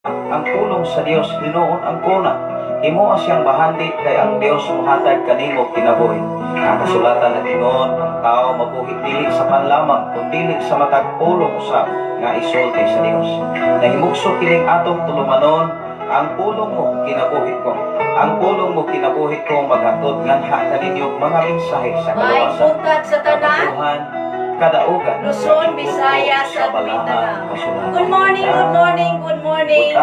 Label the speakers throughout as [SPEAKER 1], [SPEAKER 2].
[SPEAKER 1] ang pulong sa Dios hinuon ang kuna. Himo siyang bahandi kay ang Dios mohatag kanimo kinabuhi. Ang kasulatan na ingon, ang tao mabuhi dili sa panlamang kundi sa matag pulong usab nga isulti sa Dios. Nahimugso kining atong tulumanon, ang pulong mo kinabuhi ko. Ang pulong mo kinabuhi ko maghatod nganha kaninyo mga mensahe sa kaluwasan.
[SPEAKER 2] May sa tanan.
[SPEAKER 1] Kadaugan.
[SPEAKER 2] Luzon, Visayas, at Mindanao. Good morning, good morning, good morning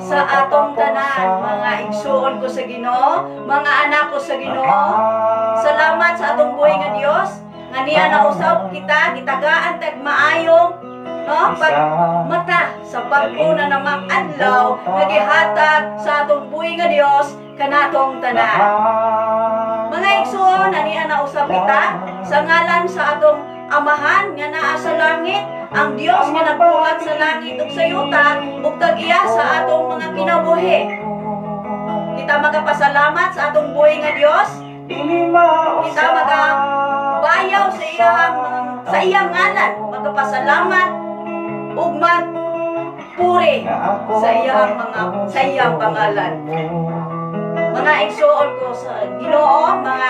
[SPEAKER 2] sa atong tanan, mga igsuon ko sa Ginoo, mga anak ko sa Ginoo. Salamat sa atong buhay nga Dios, nga niya nausab kita, gitagaan tag maayong pagmata sa pag-una namang adlaw, nagihatag sa atong buhay nga Dios kanatong tanan. Mga igsuon, nga niya nausab kita, sa ngalan sa atong Amahan nga naa sa langit, ang Dios nga nagbuhat sa langit ug sa yuta, ug tag-iya sa atong mga kinabuhi. Kita magapasalamat sa atong buhay nga Dios. Kita magabayaw sa iyang ngalan, magapasalamat ug magpuri sa iyang pangalan. Mga igsuon ko sa Ginoo, mga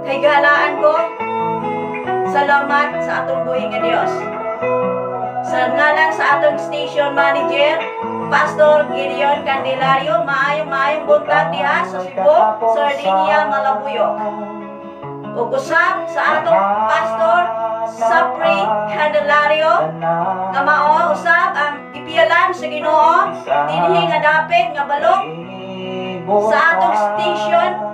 [SPEAKER 2] kaigalaan ko, salamat sa atong buhay nga Dios. Sa ngalan sa atong station manager, Pastor Gideon Candelario, maayong buntag diha sa Cebu, Sardinia, Malabuyok. Ug usab sa atong Pastor Sapri Candelario, nga mao usab ang ipialan sa Ginoo dinhi nga dapit nga balok sa atong station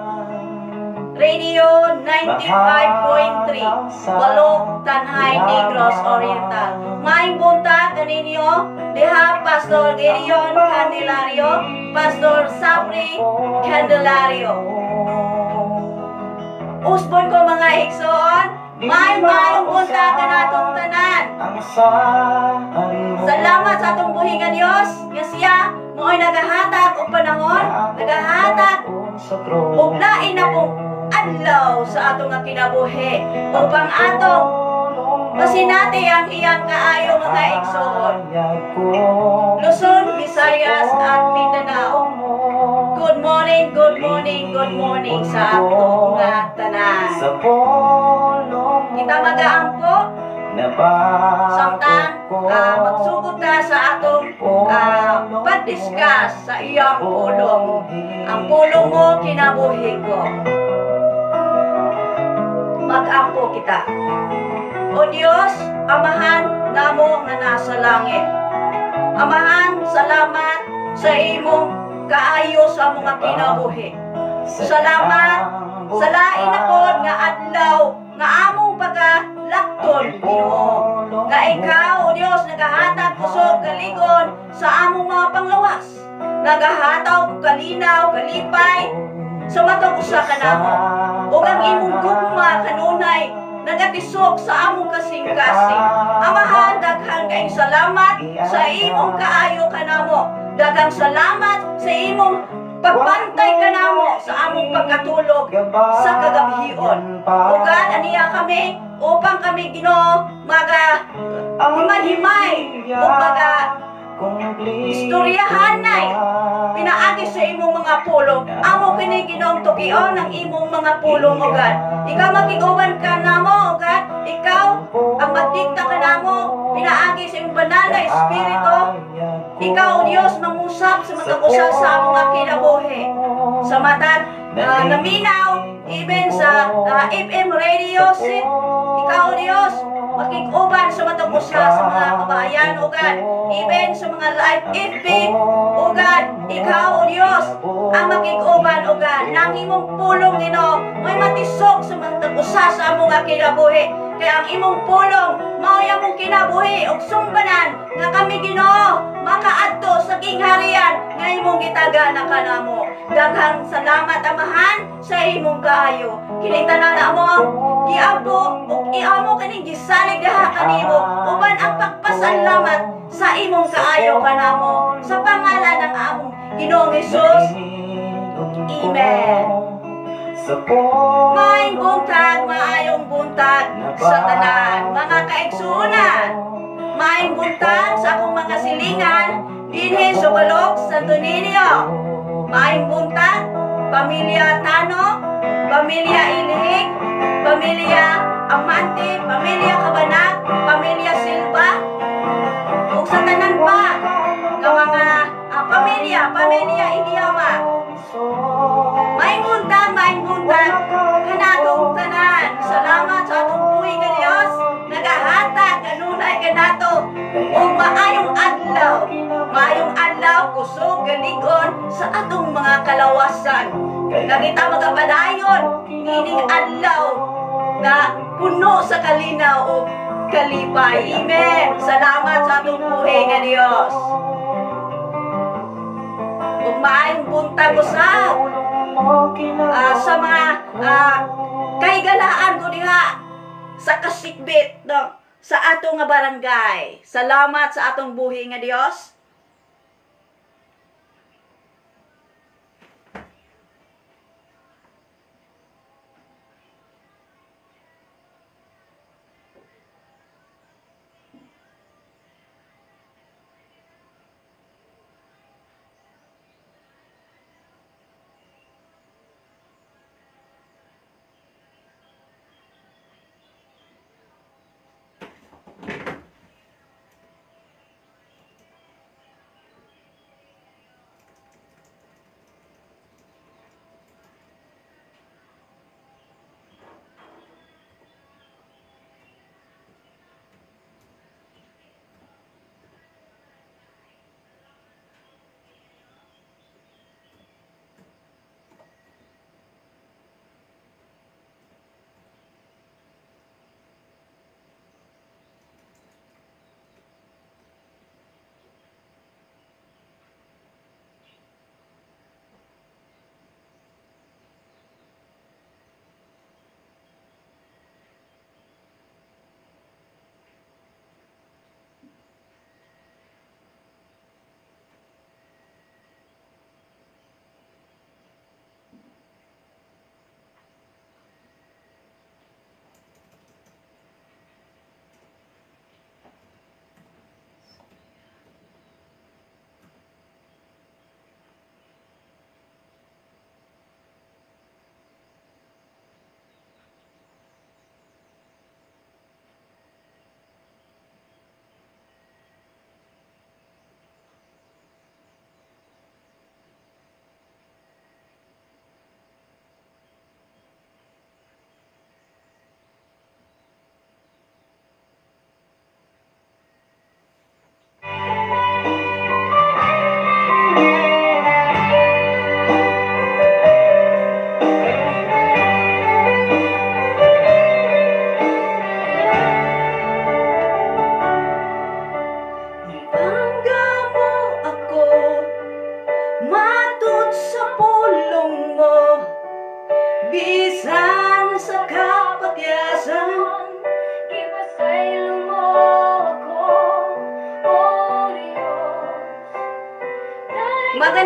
[SPEAKER 2] Radio 95.3 Balok, Tanhay, Negros Oriental. Maayong buntag kaninyo diha Pastor Gideon Candelario, Pastor Sapri Candelario. Usbon ko mga igsoon, maayong buntag kanatong tanan. Salamat sa atong buhi nga Dios, nga siya mo'y nagahatag og panahon, nagahatag og lain na pong adlaw sa atong nga kinabuhi upang atong masinati ang iyang kaayo mga igsoon. Luzon, Visayas at Mindanao. Good morning, good morning, good morning sa atong nga tanan. Kita magaangko samtang magsugod ta sa atong pag-discuss sa iyang pulong. Ang pulong mo kinabuhi ko. Mag-ampo kita. O Diyos, Amahan namo nga nasa langit. Amahan, salamat sa imong kaayo sa mga kinabuhi. Salamat sa lain ako nga adlaw nga among pagkalakton, Ginoo. Nga ikaw, O Diyos, nagahatag kusog kaligon sa among mga panglawas. Nagahataw kalinaw, kalipay, sa matag usa ka namo. Ug ang imong gugma kanunay nagatisok sa among kasing-kasing. Amahan, daghang kayong salamat sa imong kaayo kanamo. Daghang salamat sa imong pagbantay kanamo sa among pagkatulog sa kagabihion. Ugad aniya kami upang kami Ginoo himay-himay ug istoryahanay pinaagi sa imong mga pulong. Amo kini Ginoong tukion ang imong mga pulong ugad. Ikaw makiguban ka namo ugad. Ikaw ang magdikta ka namo pinaagi sa imong banal nga espiritu. Ikaw Dios mangusap sa matag usa sa mga kinabuhi. Sa matag naminaw even sa FM radio set. Ikaw Dios makiguban sa matag usa sa mga kabayan ugad. Even sa mga live FB ugad. Ikaw Dios ang makiguban ugad. Nang imong pulong Ginoo may matisok sa matag usa sa among kinabuhi. Kaya ang imong pulong mao among kinabuhi ug sumbanan nga kami Ginoo makaadto sa kingharian nga imong gitagana kanamo. Daghang salamat Amahan sa imong kaayo. Kini tanan amo giampo ug iamo kining gisalig daha kanimo uban ang pagpasalamat sa imong kaayo kanamo sa pangalan ng among Ginoong Hesus. Amen. Maayong buntag sa tanan, mga kaigsuonan. Maayong buntag sa akong mga silingan dinhi sa balok sa ninyo. Maayong buntag, pamilya Tano, pamilya Ilihik, pamilya Amante, pamilya Kabanag, pamilya Silva, ug sa tanan pa nga mga pamilya Iliama. Maayong buntag kanatong tanan. Salamat sa atong buhi nga Dios, nagahatag kanunay kanato ug maayong adlaw kusog galigon sa atong mga kalawasan. Nga kita magapadayon ining adlaw nga puno sa kalinaw o kalipay. Amen. Salamat sa atong buhi nga Dios. Ug maayong buntag usab sa mga kaigalaan ko diha sa kasikbit no, sa atong nga barangay. Salamat sa atong buhi nga Dios.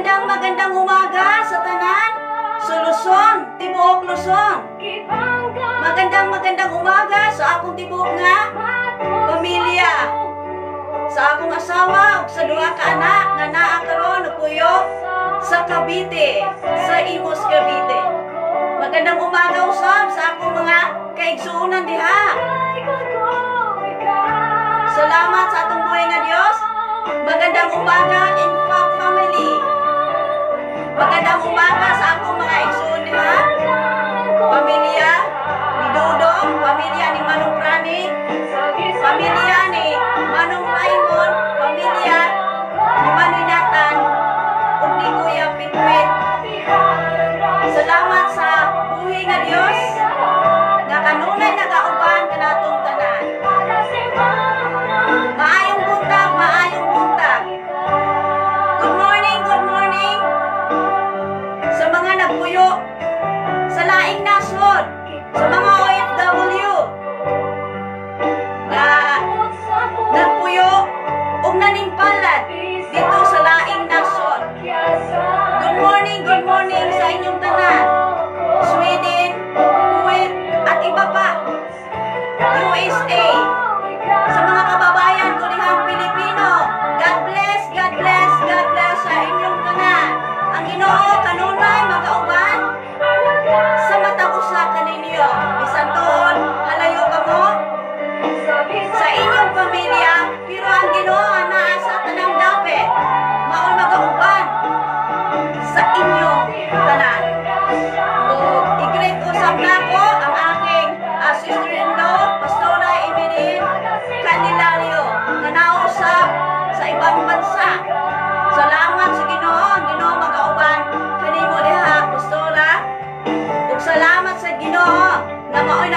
[SPEAKER 2] Magandang umaga sa tanan, sa Luzon, tibuok Luzon. Magandang umaga sa akong tibuok nga pamilya, sa akong asawa ug sa duha ka anak nga naa karon puyo sa Cavite, sa Imus Cavite. Magandang umaga usab sa akong mga kaigsuonan diha. Salamat sa atong buhay nga Dios. Magandang umaga in family. Magandang umaga sa akong mga igsoon diha. Pamilya ni Dodong, pamilya ni Manong Prani, pamilya ni Manong Raymond, pamilya ni Manoy Nathan, ug ni Kuya Pitpit. Salamat sa buhi nga Dios nga kanunay nagauban kanatong tanan. Maayong buntag, maayong buntag. Good morning sa mga nagpuyo sa laing nasod, sa mga OFW na nagpuyo ug naningpalad dito sa laing nasod. Good morning sa inyong tanan. Sweden, Kuwait at iba pa. USA. Sa mga kababayan ko dihang Pilipino, God bless sa inyong tanan.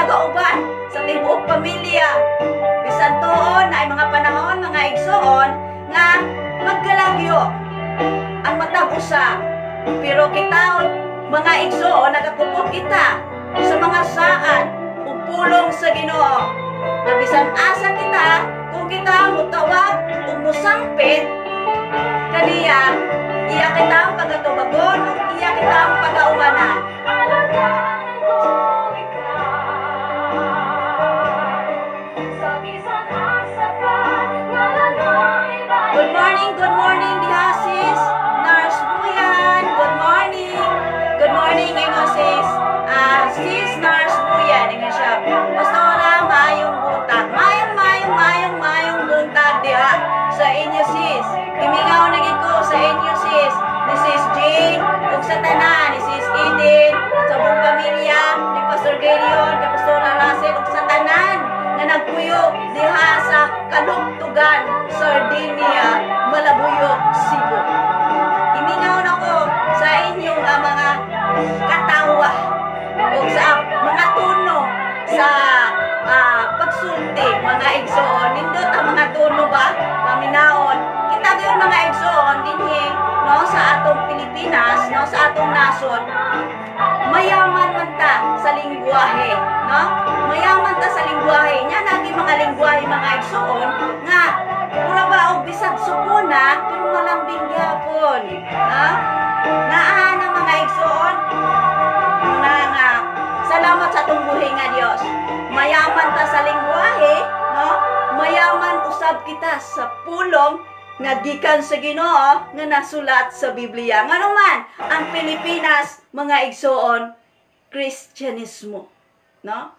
[SPEAKER 2] nagauban sa tibuok pamilya. Bisan tuon na ay mga panahon, mga igsoon, nga magkalagyo ang matag usa. Pero kita, mga igsoon, nagakupot kita sa mga saan ug pulong sa Ginoo. Na bisan asa kita, kung kita mutawag ug musampit kaniya, iya kita ang pagatubagon ug iya kita ang pagaumanan. Good morning, Dihasis, Nars Buyan. Good morning, ingo sis. Sis Nars Buyan, ingo siya. Pastora, mayong buntag. Mayong buntag diha sa inyo sis. Himingaw na gid ko sa inyo sis. Ni Sis Jane, ug sa tanan, ni Sis Eden, at sa buong pamilya, ni Pastor Gerion, ni Pastora Russell, ug sa tanan na nagpuyo diha sa Kalugtugan, Sardinia, Malabuyok, Cebu. Imingaw na ko sa inyo nga mga katawa o sa mga tuno sa pagsulti, mga igsoon. Nindot ang mga tuno ba? Paminaon. Kita yung mga igsoon dinhi no sa atong Pilipinas, no sa atong nasod. Mayaman man ta sa lingwahe, no? Mayaman ta sa lingwahe. Nya nagi mga lingwahe mga igsoon nga pura ba og bisag sukuna pero malambing gyapon, ha? Naa ng mga igsoon nga salamat sa atong buhi nga Dios. Mayaman ta sa lingwahe, no? Mayaman usab kita sa pulong nga gikan sa Ginoo nga nasulat sa Biblia. Ngano man ang Pilipinas, mga igsoon, Kristyanismo, no?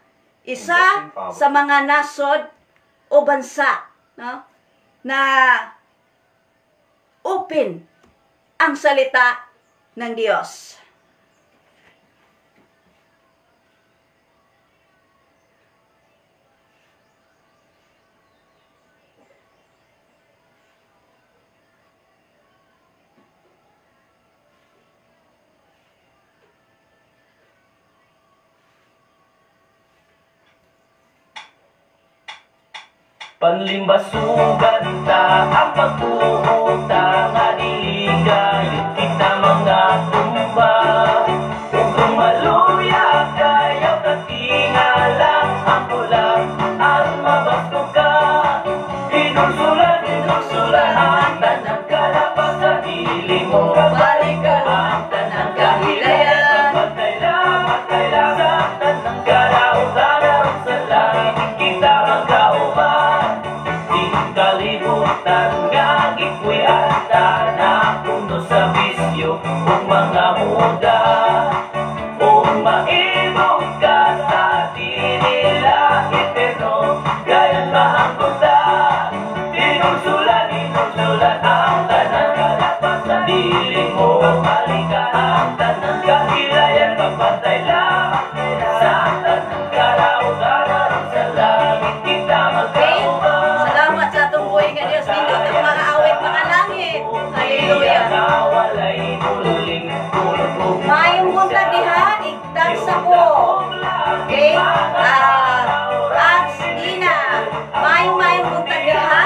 [SPEAKER 2] Isa sa mga nasod o bansa, no? Na open ang salita ng Diyos.
[SPEAKER 1] Panlimbasugan ta ang pagpuuta nga diligayon kita mga tumba. Kung maluya kayo katingala ang pulang at mabasto ka. Inursulan ang tanang kalapas sa dili mo. Balik ka ang tanang kahilayan. Patay lang sa tanang kalaw-kalaw sa langit kita magkauban. Kalibutan nga gikwiyata na puno sa bisyo kung mga muda. Kung maibog ka sa di nila ipino, gayon maangkota. Inursulan ang tanang kalapas sa dili mo. Balikan ang tanang kahilayan, papatay lang sa tanang kalaw-kalaw sa langit kita magkauban.
[SPEAKER 2] Diyos, nindot ang mga awit, mga langit. Hallelujah. Mayong buntag diha, igdag sa ko. Okay? Ats Dina. Mayong buntag diha.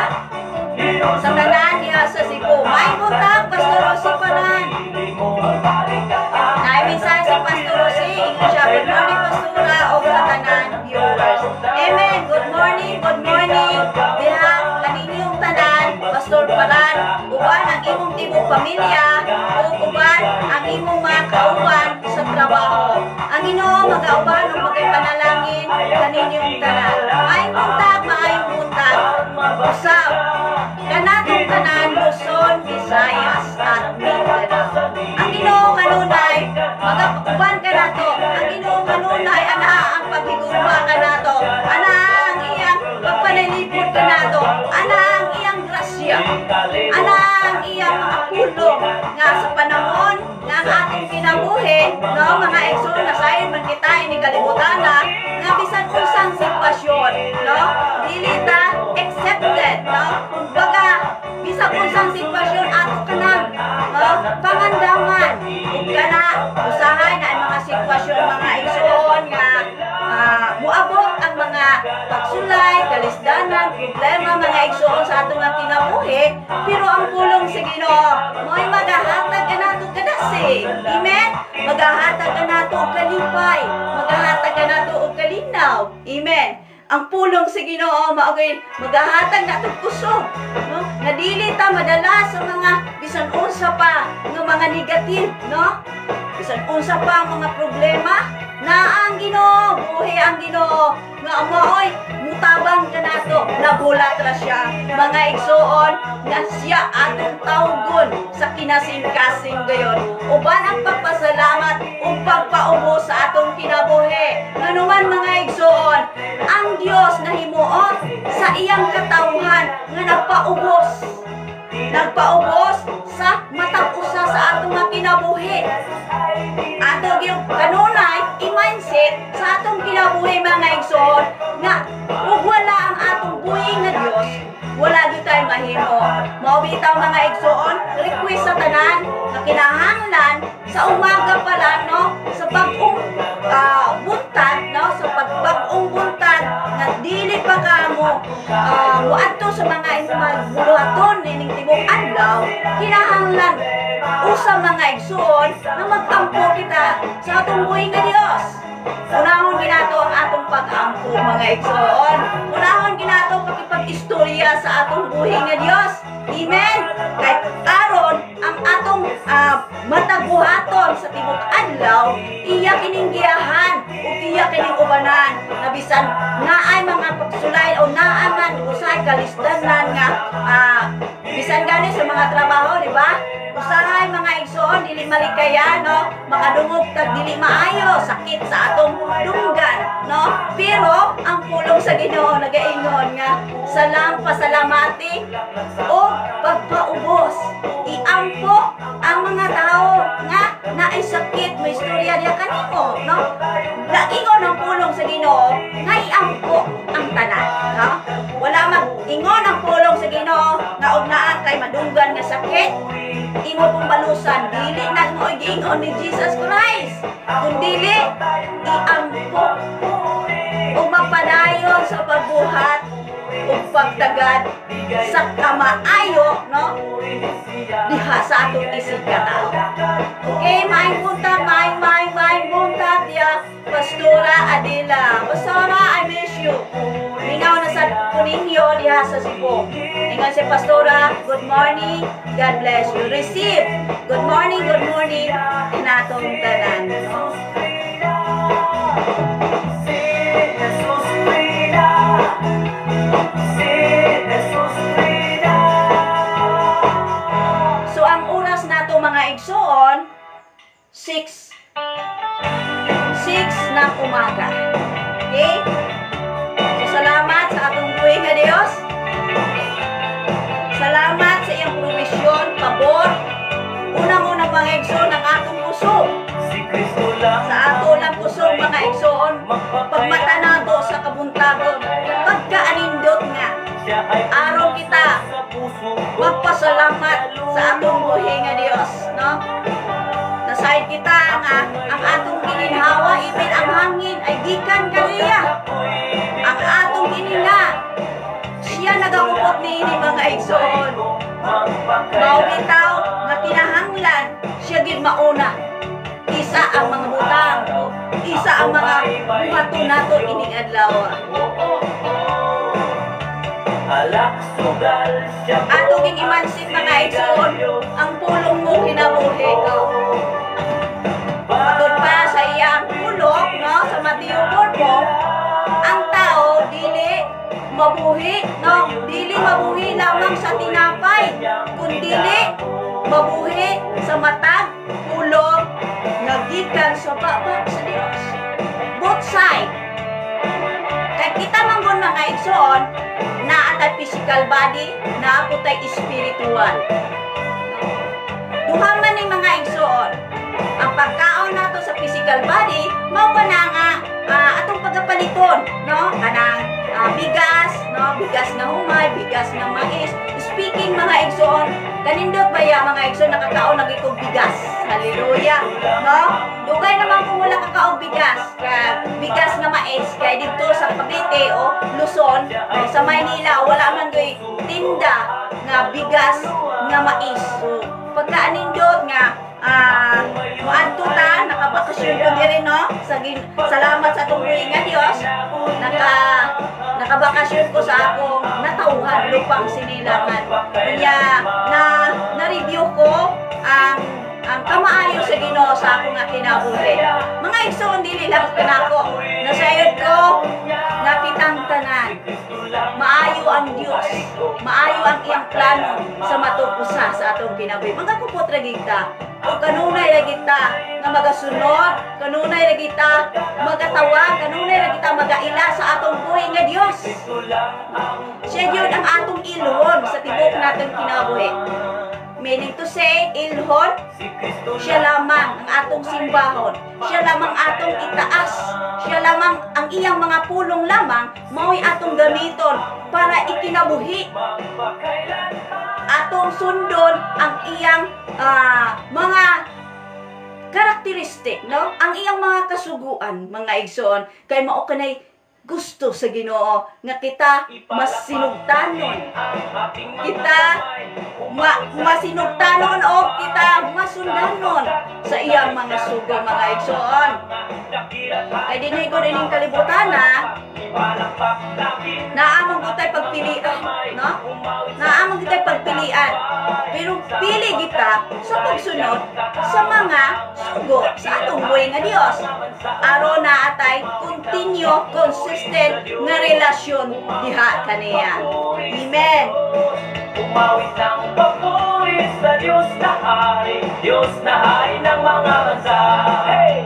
[SPEAKER 2] Sa tanan diha sa Cebu. Mayong buntag, Pastor Rosie Panan. Naiminsan si Pastor Rosie. Ingon siya, good morning, Pastora, o sa tanan viewers. Amen. Good morning. Diha, kaninyong tanan, Pastor Palan, uban ang imong tibok pamilya, o uban ang imong mga kauban sa trabaho. Ang Ginoo mag-auban o magpanalangin kaninyong tanan. Maayong buntag, usab, kanatong tanan, Luzon, Visayas, at Mindanao. Ang Ginoo kanunay, mag-auban ka nato. Ang Ginoo kanunay, ana ang paghigugma ka nato. Ana ang iyang pagpanalipod ka nato. Ana ang iyang grasya. Ana ang iyang mga pulong nga sa panahon nga ang ating kinabuhi, no, mga igsoon na sayon man kita ini kalibutan na nga bisan unsang sitwasyon, no, dili ta accepted, no, baga bisan unsang sitwasyon ato kanang pangandaman ug kana usahay na ang mga sitwasyon mga igsoon nga muabot kasalanan, problema mga igsoon sa atong nga kinabuhi, pero ang pulong sa Ginoo mo'y magahatag ka nato kadasi. Amen? Magahatag ka nato og kalipay, magahatag ka nato og kalinaw. Amen? Ang pulong sa Ginoo maugay magahatag nato kusog, no? Nga dili ta madala sa mga bisan unsa pa nga mga negative, no? Bisan unsa pa ang mga problema na ang Ginoo, buhi ang Ginoo nga amoy mutabang ka nato, nabulat ra siya mga igsoon nga siya atong tawgon sa kinasing-kasing gayon. Uban ang pagpasalamat ug pagpaubos sa atong kinabuhi. Nganuman mga igsoon, ang Dios nahimuot sa iyang katawhan nga nagpaubos sa matag usa sa atong mga kinabuhi. Ato gyud kanunay i-mindset sa atong kinabuhi mga igsoon nga ug wala ang atong buhi nga Dios, wala gyud tayo mahimo. Mao bitaw mga igsoon, request sa tanan nga kinahanglan sa umaga pala, no, sa bag-ong buntag, no, sa pagbag-ong buntag nga dili pa kamo muadto sa mga buluhaton ning tibok adlaw, kinahanglan usa mga igsoon na magtampo kita sa atong buhi nga Dios. Unahon ginato ang atong pag-ampo mga igsoon. Unahon ginato pakipag-istorya sa atong buhi nga Dios. Amen. Kay karon ang atong mataguhaton sa tibok adlaw, iya kining giyahan ug iya kining ubanan na bisan naay mga pagsulay o naa man usay kalistanan nga bisan gani sa mga trabaho, di ba? Usahay mga igsoon, dili malikaya, no? Makadungog tag dili maayo, sakit sa atong dunggan, no? Pero ang pulong sa Ginoo nagaingon nga pasalamati o pagpaubos. Iampo ang mga tao nga naay sakit, may istorya diya kanimo, no? Naingon ang pulong sa Ginoo nga iampo ang tanan, no? Wala mag-ingon ang pulong sa Ginoo nga og naa kay madunggan nga sakit, imo pong balusan, dili na mo giingon ni Jesus Christ, kundili iampo o magpadayon sa pagbuhat o pagtagad sa kamaayo, no, diha sa atong isig ka tao. Okay, maing buntag diya Pastora Adela. Pastora, I miss you. Lingaw na sa Kuninyo diha sa Cebu. Ingon si Pastora, good morning, God bless you. Receive, good morning, inatong tanan. So ang oras nato mga igsoon, 6 ng umaga. Okay? So salamat sa atong buhi nga Dios. Salamat sa iyang provisyon, pabor. Unang-unang mga igsoon ang atong puso. Sa ato lang puso mga igsoon, pagmata nato sa kabuntagon, pagkaanindot nga, araw kita magpasalamat sa atong buhi nga Dios, no? Nasayad kita nga ang atong gininhawa, even ang hangin ay gikan kaniya. Ang atong gininga, siya nagaupot niini mga igsoon. Mao bitaw nga kinahanglan siya gid mauna. Isa ang mga butang, isa ang mga buhaton nato ining adlaw. Ato ging imansin mga igsoon, ang pulong mo kinabuhi ko. Patod pa sa iyang pulong, no, sa Mateo 4, ang tao dili mabuhi, no, dili mabuhi lamang sa tinapay, kundi mabuhi sa matag pulong nagikan sa baba sa Dios. Both side. Kaya kita manggon mga igsoon, naatay physical body, naaputay spiritual. Duha man ni mga igsoon, ang pagkaon nato sa physical body, mao pa na nga atong pagapaliton, no? Kanang bigas, no? Bigas na humay, bigas na mais. Speaking mga igsoon, Kanindot ba ya mga igsoon nakakaon lagi kog bigas. Hallelujah. No? Dugay naman kung wala kakaon bigas, bigas nga mais kay dito sa Cavite o Luzon, sa Maynila wala man doy tinda nga bigas nga mais. So pagka anindot nga muadto ta nakabakasyon ko diri no salamat sa tuloy nga Dios nakabakasyon ko sa akong natawhan lupang sinilangan kanya na-review ko ang kamaayo sa Ginoo sa akong nga kinabuhi mga igsoon dili lang kanako nasayod ko nakitang tanan maayo ang Dios maayo ang iyang plano sa matupusa sa atong kinabuhi mga kupot ra kita kung kanunay ra kita nga magasunod kanunay ra kita magatawag kanunay ra kita magaila sa atong buhi nga Dios siya gyud ang atong ilhon sa tibok natong kinabuhi. Meaning to say, ilhon, siya lamang ang atong simbahon. Siya lamang atong itaas. Siya lamang ang iyang mga pulong lamang mao'y atong gamiton para ikinabuhi. Atong sundon ang iyang mga karakteristik, no? Ang iyang mga kasuguan, mga igsoon, kay mao kanay gusto sa Ginoo nga kita masinugtanon. Kita masinugtanon o kita masundanon sa iyang mga sugo mga igsoon. Kay dinhi ko dining kalibutan naamang gutay pagpilian, no? Naamang gutay pagpilian. Pero pili kita sa pagsunod sa mga sugo sa atong buhay nga Dios. Aron na atay continue consistent nga relasyon diha kaniya. Amen.
[SPEAKER 3] Umawit ng papuri sa Diyos na hari, Diyos na hari ng mga bansa. Hey!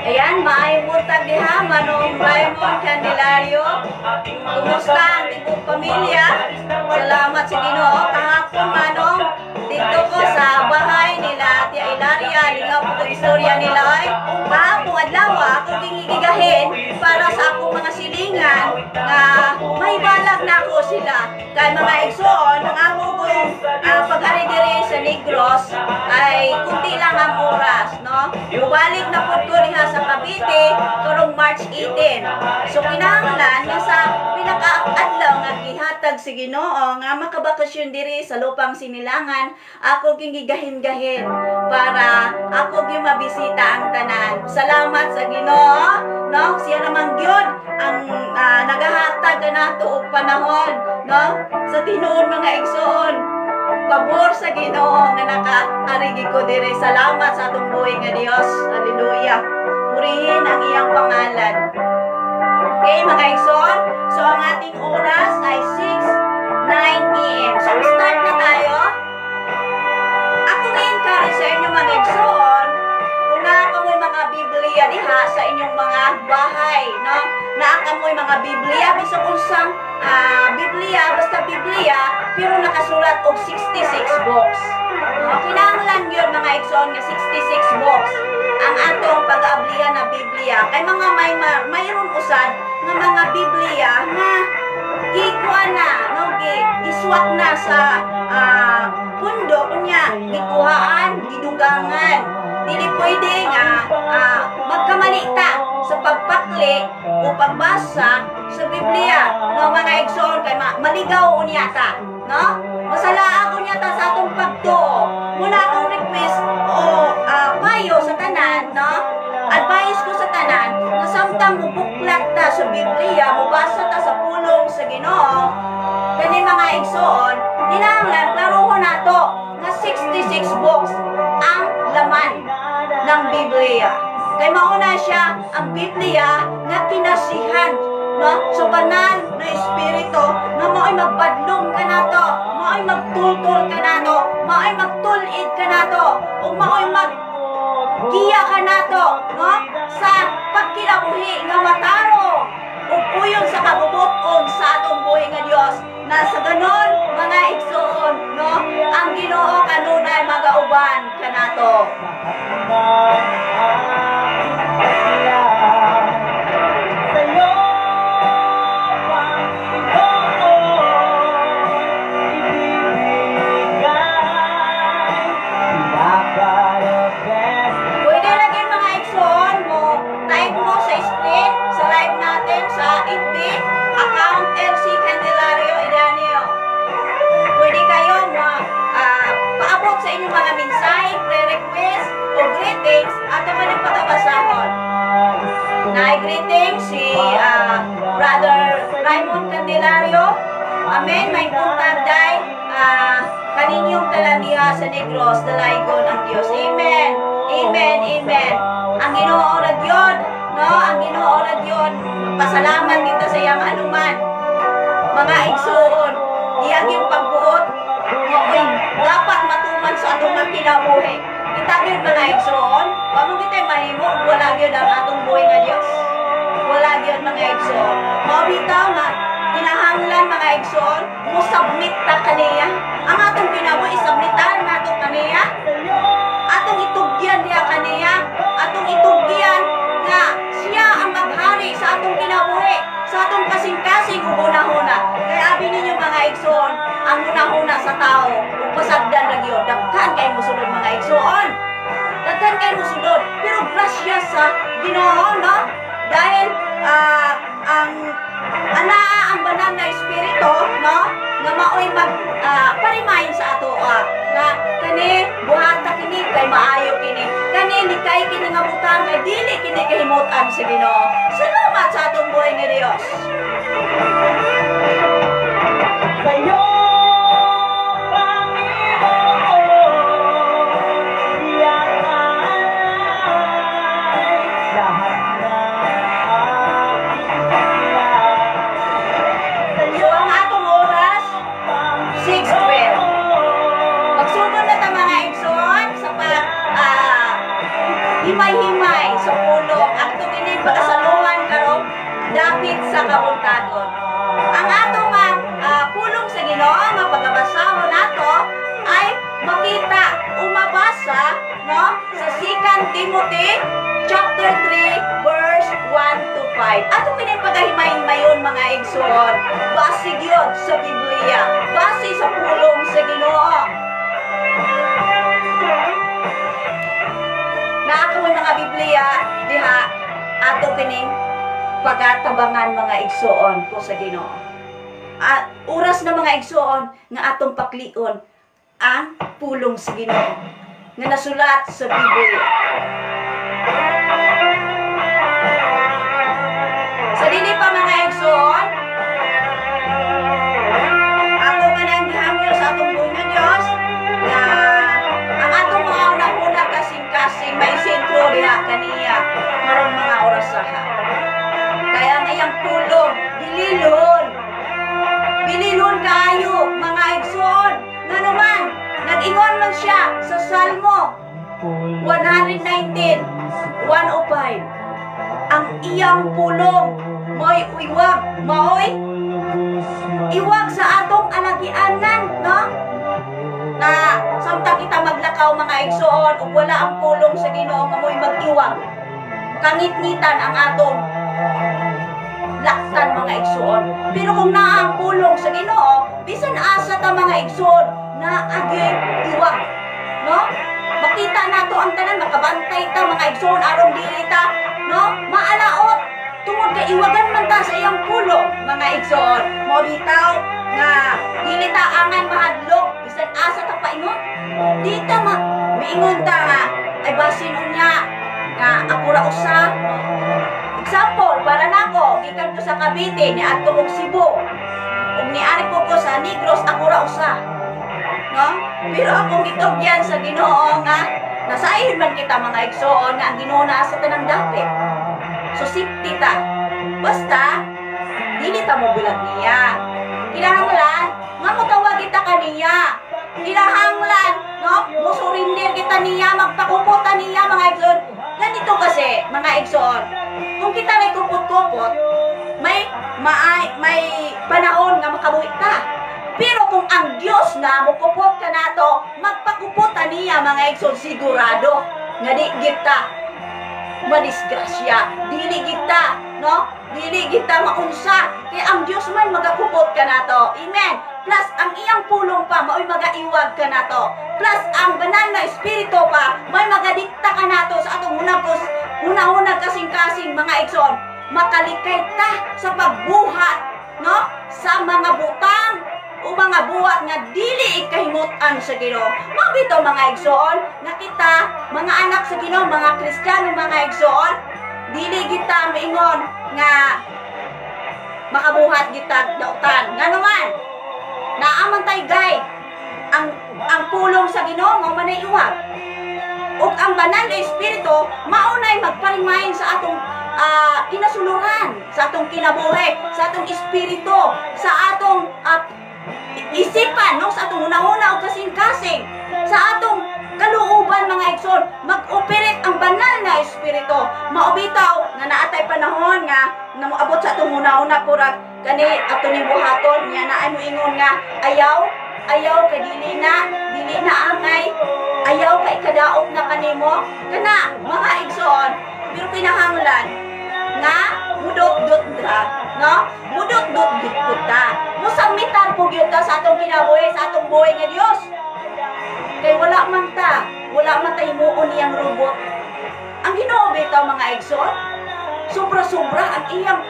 [SPEAKER 2] Ayan, maayong buntag diha, Manong Raymond Candelario. Kumusta ang tibok pamilya? Salamat sa Ginoo. Kahapon, Manong, dito ko sa bahay nila, Tia Ilaria, lingaw po ang istorya nila ay kahapong adlaw ako gingigahin para sa akong mga silingan na may balag na ako sila. Kaya mga igsoon, ang among pag-ari diri sa Negros ay kunti lang ang oras, no? Bubalik na po ko diha sa Cavite karong March 18. So kinahanglan nga sa pinaka-adlaw nga gihatag si Ginoo nga makabakasyon diri sa lupang sinilangan, ako gigahin-gahin para ako gyud mabisita ang tanan. Salamat sa Ginoo, no? Siya naman gyud ang nagahatag kanato og panahon, no? Sa tinuod mga igsoon. Pabor sa Ginoo nga nakaarigi ko diri. Salamat sa atong buhay nga Dios. Hallelujah. Purihin ang iyang pangalan. Okay, mga igsoon. So, ang ating oras ay 6:09 p.m. So, start na tayo. Ako i-encourage sa inyo mga igsoon kung naakamoy mga Biblia diha sa inyong mga bahay, no? Naakamoy mga Biblia, bisa kung sang Biblia, basta Biblia, pero nakasulat og 66 books. No? Kinahanglan yun mga igsoon nga 66 books ang atong pag-aablihan na Biblia. Kay mga mayroon usad nga mga Biblia nga gikuha na, no? Giswat na sa pundo, kunya, gikuhaan, gidugangan. Dili pwede nga magkamali ta sa pagpakli o pagbasa sa Biblia, no mga igsoon, kay maligaw unya ta, no? Masala ako niya ta sa atong pagtuo. Muna akong request o payo sa tanan, no? Advice ko sa tanan na samtang mubuklat ta sa Biblia, mubasa ta sa pulong sa Ginoo, kani mga igsoon, kinahanglan klarohon nato nga 66 books ang laman ng Biblia. Kay mauna siya ang Biblia nga kinasihan, no? So kanan na espiritu nga mao'y magpadlong ka nato, mao'y magtultol ka nato, mao'y magtulid ka nato, o mao'y maggiya ka nato, no? Sa pagkinabuhi nga mataro ug puyon sa kabubuton sa atong buhi nga Dios. Na sa ganon mga igsoon, no? Ang Ginoo kanunay magauban kanato. blessing si Brother Raymond Candelario. Amen. May puntag day kaninyong talandiha sa Negros, dalaygon ang Dios. Amen. Amen. Amen. Ang Ginoo ra gyud, no? Ang Ginoo ra gyud. Pasalamat kita sa iyang anuman. Mga igsoon, iyang yung pagbuot mo dapat matuman sa atong mga kinabuhi. Kita gyud mga igsoon, wamo kita mahimo wala gyud ang atong buhay nga Dios. Wala gyud mga igsoon. Mao bitaw nga kinahanglan mga igsoon, mo submit ta kaniya. Ang atong kinabuhi submitan nato kaniya. Atong itugyan diya kaniya. Atong itugyan nga siya ang maghari sa atong kinabuhi, sa atong kasing-kasing ug una-una. Kaya abi ninyo mga igsoon, ang una-una sa tao ug pasagdan ra gyud daghan kay mosulod mga igsoon. Daghan kay mosulod, pero grasya sa Ginoo, no? Dahil ang ang banal na espiritu, no? Nga maoy mag parimahin sa ato nga kani buhata kini kay maayo kini. Kani likay kini nga butang kay dili kini kahimutan sa Ginoo. Salamat sa atong buhay nga Dios.
[SPEAKER 3] Sa'yo,
[SPEAKER 2] So ang atong oras 6:12. Magsugod na ta mga igsoon sa pag himay-himay sa pulong ato kini pagasaluhan karon dapit sa kabuntagon. Ang atong pulong sa Ginoo nga pagabasahon nato ay makita umabasa, no, sa 2 Timothy chapter 3 verse 1 to 5. Ato kini pagahimay-himayon mga igsoon, base gyud sa Biblia, base sa pulong sa Ginoo. Na ako mga Biblia diha ato kining pagatabangan mga igsoon ko sa Ginoo. At oras na mga igsoon nga atong paklion ang pulong sa Ginoo nga nasulat sa Biblia. Sa dili pa mga igsoon, ako man ang gihangyo sa atong buhay nga Dios na ang atong mga una-una kasing-kasing may sentro diha kaniya karong mga orasaha. Kaya ngayang pulong bililon. Bililon kaayo mga igsoon. Nga naman, nag-ingon man siya sa Salmo 119, 105. Ang iyang pulong mo'y iwag sa atong alagianan, no? Na samtang kita maglakaw mga igsoon ug wala ang pulong sa Ginoo nga mo'y mag-iwag. Kangit-ngitan ang atong laktan mga igsoon. Pero kung naa ang pulong sa Ginoo, bisan asa ta mga igsoon na agi iwag, no? Makita nato ang tanan, makabantay ta mga igsoon aron dili ta, no? Maalaot tungod kay iwagan man ta sa iyang pulong mga igsoon. Mo bitaw nga dili ta angan mahadlok bisan asa ta paingon. Di ta miingon ta nga ay basin unya nga ako ra usa. Example, para nako, gikan ko sa Cavite, ni adto og Cebu. Ug niari ko sa Negros, ako ra usa. No? Pero akong gitugyan sa Ginoo nga nasayon man kita mga igsoon nga ang Ginoo naa sa tanang dapit. So safety ta. Basta dili ta mo bulag niya. Kinahanglan nga motawag kita kaniya. Kinahanglan, no? Mo surrender kita niya, magpakuputan niya mga igsoon. Ganito kasi, mga igsoon, kung kita may kupot-kupot, may panahon nga makabuhi ka. Pero kung ang Diyos na mukupot ka nato, magpakuputan niya mga igsoon sigurado nga di kita madisgrasya, dili kita, no? Dili kita maunsa. Kaya ang Diyos man magakupot ka nato. Amen. Plus ang iyang pulong pa mao'y magaiwag ka nato. Plus ang banal na espiritu pa may magadikta ka nato sa atong unang kasing-kasing mga igsoon. Makalikay ta sa pagbuhat, no? Sa mga butang o mga buhat nga dili ikahimutan sa Ginoo. Mabito mga igsoon nga kita mga anak sa Ginoo, mga Kristiyano mga igsoon, dili kita maingon nga makabuhat gitag dautan. Nga naman, naaman tay gay ang pulong sa Ginoo mao man ay iwag. Ug ang banal nga espiritu maunay magparimahin sa atong kinasuluran, sa atong kinabuhi, sa atong espiritu, sa atong isipan, no? Sa atong una-una o kasing-kasing, sa atong kaluuban mga igsoon, mag-operate ang banal na espiritu. Maubitaw nga naatay panahon nga namoabot sa atong una-una purag kani ato ni buhaton nya naay mo ingon nga ayaw kay dili na angay, ayaw kay kadaot na kanimo kana mga igsoon. Pero kinahanglan nga mudot-dot ta, no? Mudot-dot gid ta. Musamitan po gyud ta sa atong kinabuhi, sa atong buhay nga Dios. Kay wala man tayo himuon niyang robot. Ang Ginoo bitaw mga igsoon, sobra-sobra ang iyang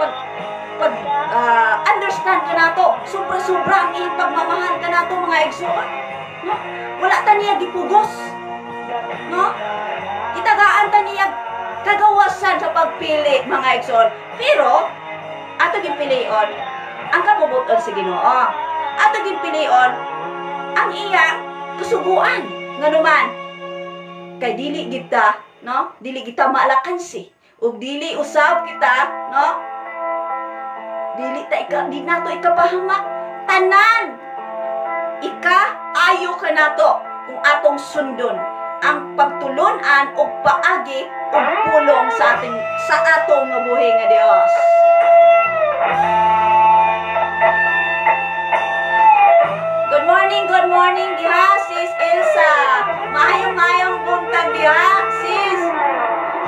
[SPEAKER 2] understand ka nato, sobra-sobra ang iyang pagmamahal ka nato mga igsoon. No? Wala ta niya gipugos. No? Itagaan ta niya kagawasan sa pagpili mga igsoon. Pero ato gipilion ang kabubuton sa Ginoo. Ato gipilion ang iyang kasuguan. Nganuman kay dili kita, no? Dili kita maalakansi ug dili usab kita, no? Dili nato ikapahamak tanan. Ayo ka nato kung atong sundon ang pagtulunan o paagi o pulong sa atong nga buhi nga Dios. Good morning diha sis Elsa. Mahayong buntag diha sis.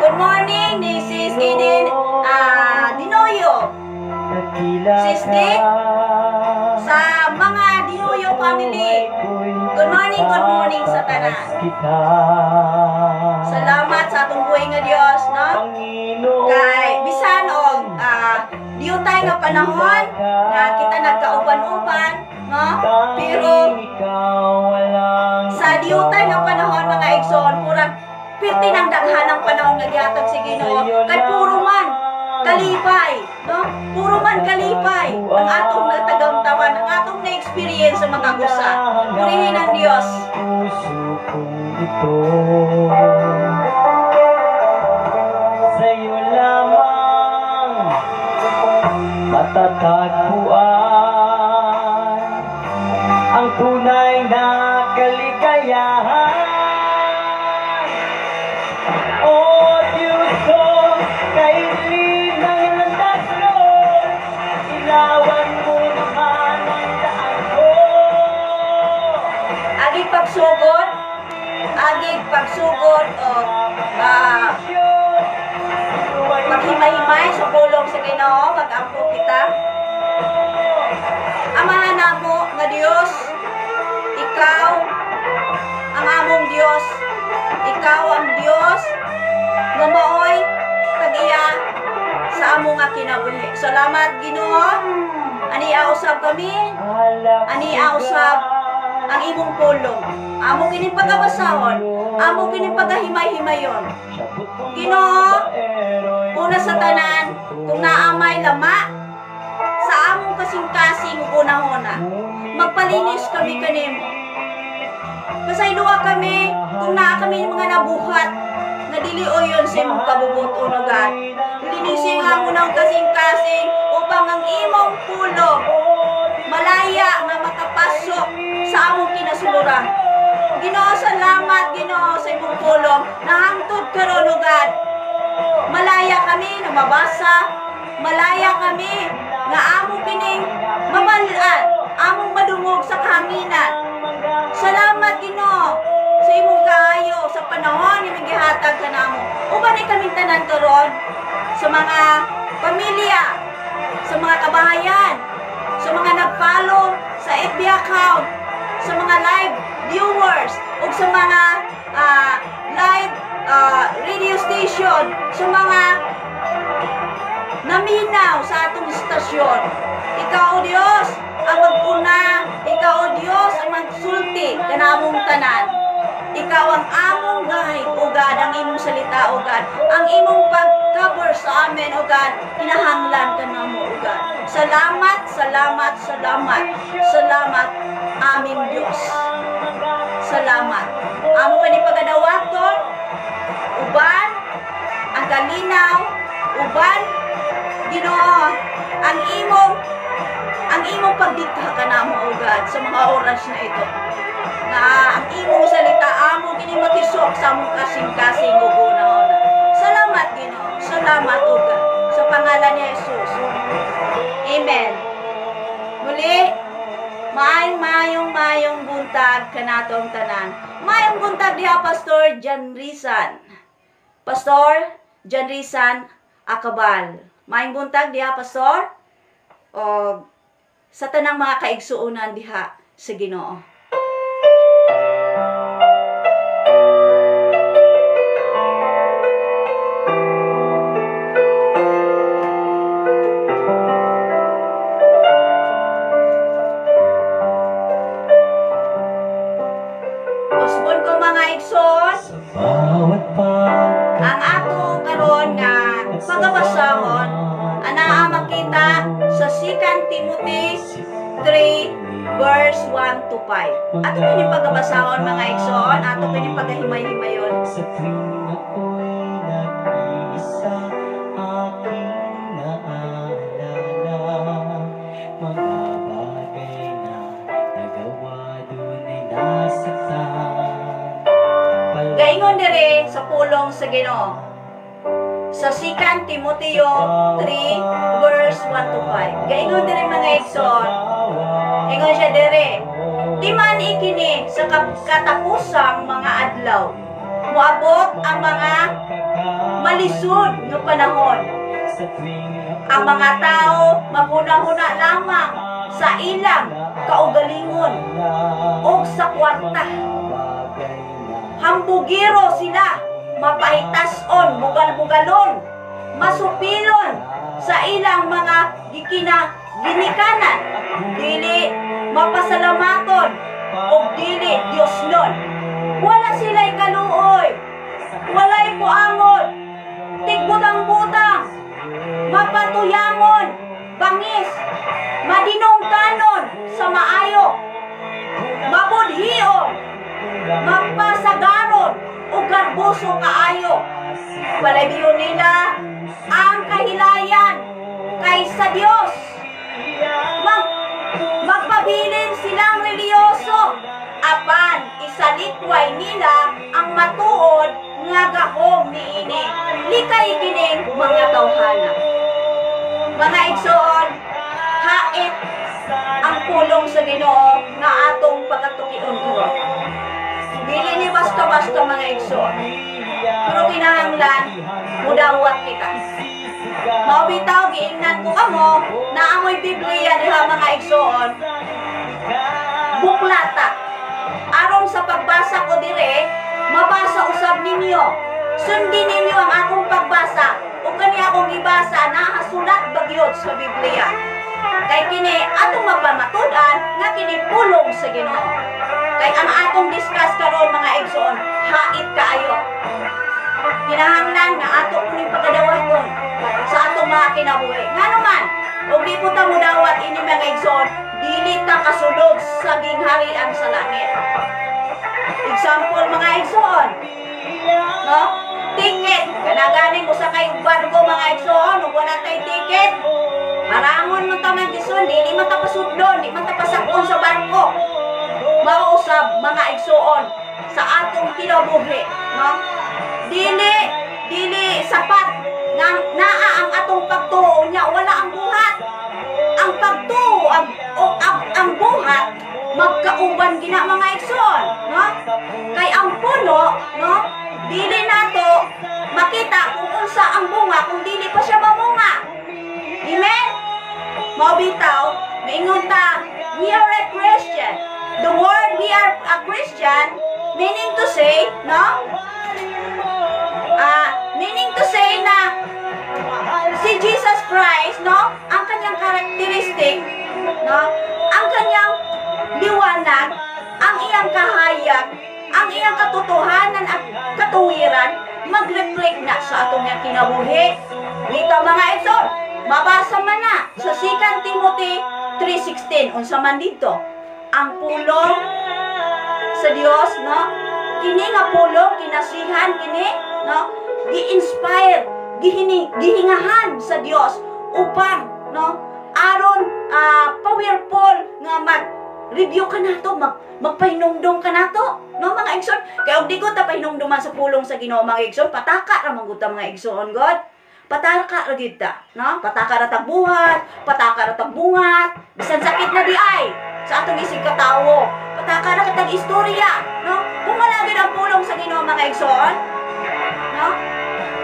[SPEAKER 2] Good morning ni sis Eden Dinoyo. Sis Dick sa mga Dinoyo family. Good morning sa tanan. Salamat sa atong buhay nga Dios, no? Kay bisan og diyo tayo nga panahon nga kita nagkauban-uban, no? Pero sa diyo tayo nga panahon mga igsoon, purang pirti ng daghanang panahon nga gihatag si Ginoo. Kay puro man kalipay, no? Puro man kalipay ang atong natagamtaman, ang atong na-experience sa mga gusa. Purihin ang Diyos.
[SPEAKER 3] Sa'yo lamang matatagpuan ang tunay na kaligayahan. Oh Diyos ko, kaili ng landas ko, ilawan mo naman ang daan ko.
[SPEAKER 2] Agig pagsugod o maghimay-himay sa pulong sa Ginoo, mag-ampo kita. Amahan namo nga Dios, ikaw ang among Dios, ikaw ang Dios nga maoy tag-iya sa among nga kinabuhi. Salamat Ginoo. Ani usab kami, ani usab ang imong pulong. Amo kini pagabasahon, amo kini pagahimay-himayon. Ginoo, una sa tanan, kung naamay lama sa among kasing-kasing una-una, magpalinis kami kanimo. Pasayloa kami kung naa kami mga nabuhat na dili oyon sa imong kabubuton o God. Linisin nga mo ng kasing-kasing upang ang imong pulong malaya nga makapasok sa among kinasuluran. Ginoo, salamat Ginoo sa imong pulong na hangtod karon o God. Malaya kami na mabasa, malaya kami nga among kining mamalaan, among madungog sa kahanginan. Salamat Ginoo sa imong kaayo sa panahon nga gihatag kanamo. Uban kami tanan karon sa mga pamilya, sa mga kabahayan, sa mga nag-follow sa FB account, sa mga live viewers, o sa mga live radio station, sa mga naminaw sa atong istasyon. Ikaw o Diyos ang magpuna, ikaw o Diyos ang magsulti kanamong tanan. Ikaw ang among guide, O God, ang imong salita, O God. Ang imong pag-cover sa amin, O God, kinahanglan ka na mo, O God. Salamat, salamat, salamat, salamat, aming Diyos. Salamat. Amo ka ni pagadawaton, uban, ang kalinaw, uban, Ginoo, ang imong pagdikta ka na mo, O God, sa mga oras na ito. Na ang imong salita, amo kini makisok sa among kasing-kasing uguna. Salamat, Ginoo. Salamat, O God, sa pangalan ni Jesus. Amen. Muli, mayong buntag kanatong tanan. Mayong buntag diha Pastor Jan Rizan. Pastor Jan Rizan Akabal. Mayong buntag diha Pastor. O sa tanang mga kaigsuonan diha sa Ginoo. Usbon ko mga igsoon, ang ato karon nga pagabasahon ana makita sa 2 Timothy 3 verse 1 to 5. Ato kini pagabasahon mga igsoon, ato kini pagahimay-himayon.
[SPEAKER 3] Sa tuwing ako'y nag-iisa, aking naalala mga bagay na nagawa doon ay nasaktan.
[SPEAKER 2] Gaingon dire sa pulong sa Ginoo. Sa 2 Timoteo 3 verse 1 to 5. Gaingon dire mga igsoon. Ingon siya dire. Di man ikini sa katapusang mga adlaw. Moabot ang mga malisod nga panahon. Ang mga tao maghuna-huna lamang sa ilang kaugalingon o sa kwarta. Hambugiro sila, mapahitason, bugal-bugalon, masupilon sa ilang mga ginikanan, dili mapasalamaton o dili Diosnon. Wala sila'y kaluoy, wala'y puangon, tigbutang-butang, mapatuyangon, bangis, madinongkanon sa maayo, mabudhion, magpasagaron o garbuso kaayo. Palabiyon nila ang kahilayan kaysa Diyos. Magpabilin silang reliyoso, apan isalikway nila ang matuod nga gahom niini. Likay kining mga tawhana. Mga igsoon, hait ang pulong sa Ginoo nga atong pagatukion ko. Dili ni basta-basta mga igsoon. Pero kinahanglan, mudawat kita. Maubitaw, giingnan ko kamo, na amoy Biblia diha mga igsoon. Buklata. Aron sa pagbasa ko dire, mabasa usab ninyo. Sundin ninyo ang akong pagbasa. O kani akong ibasa, nakasulat bagyod sa Biblia. Kay kini atong mapamatudan nga kini pulong sa Ginoo. Kay ang atong discuss karon mga igsoon, hait kaayo. Kinahanglan nga ato kuning pagadawaton sa atong mga kinabuhi. Ngano man, ug di po ta mo dawat ini mga igsoon, dili ta kasulod sa gingharian sa langit. Example mga igsoon, no? Ticket, kanaganing usa kay barko mga igsoon, ug wala tay ticket. Harangon mo ta man igsoon, dili man ta pasudlon, di man ta pasakon sa barko. Mausab mga igsoon sa atong kinabuhi, no? Dili sapat nga naa ang atong pagtuo nya, wala ang buhat. Ang pagtuo ang buhat magkauban gina mga igsoon, no? Kay ang puno, no? Dili nato makita kung unsa ang bunga kung dili pa siya mamunga. Amen? Maubitaw, maingon ta, we are a Christian. The word we are a Christian, meaning to say, no? Meaning to say na si Jesus Christ, no? Ang kanyang karakteristik, no? Ang kanyang liwanag, ang iyang kahayag, ang iyang ang katotohanan at katuwiran mag-reflect na sa atong nga kinabuhi. Dito mga igsoon, mabasa man na sa 2 Timothy 3:16 unsa man dito ang pulong sa Dios, no? Kini nga pulong kinasihan kini, no? Gi-inspire, gihingahan sa Dios upang, no, aron powerful nga mag-review ka nato, magpahinumdum ka nato, no mga igsoon. Kaya og di ko ta pahinumduman sa pulong sa Ginoo mga igsoon, pataka ra man gud ta mga igsoon God. Pataka ra gid ta, no? Pataka ra tag buhat, pataka ra tag bungat, bisan sakit na di ay sa atong isig katawo. Pataka ra katag istorya, no? Kung wala gid ang pulong sa Ginoo mga igsoon, no?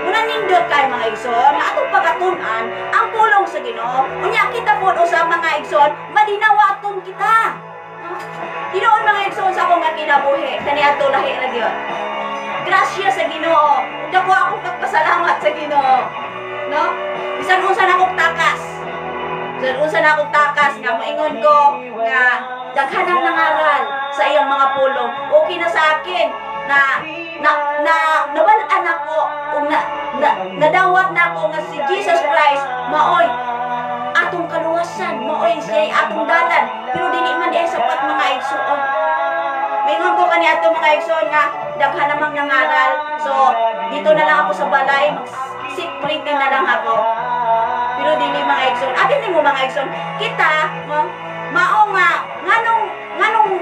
[SPEAKER 2] Muna nindot kay mga igsoon na atong pagatun-an ang pulong sa Ginoo. Unya kita pod usa mga igsoon, madinawaton kita. No? Tinuod mga igsoon sa akong nga kinabuhi, kaniadto lahi ra gyud. Grasya sa Ginoo. Dako ako pagpasalamat sa Ginoo. No? Bisan unsa na akong takas. Bisan unsa na akong takas nga moingon ko nga daghanang nangaral sa iyang mga pulong. Okay na sa akin na nabalaan ako o nadawat na ako nga si Jesus Christ maoy atong kaluwasan, maoy siya atong dalan, pero dili man diay sapat mga igsoon. Mingon ko kani ato mga igsoon nga daghan namang nangaral, so dito na lang ako sa balay, mag-sit pretty na lang ako, pero dili mga igsoon. Abi nimo mga igsoon, kita mao nga nganong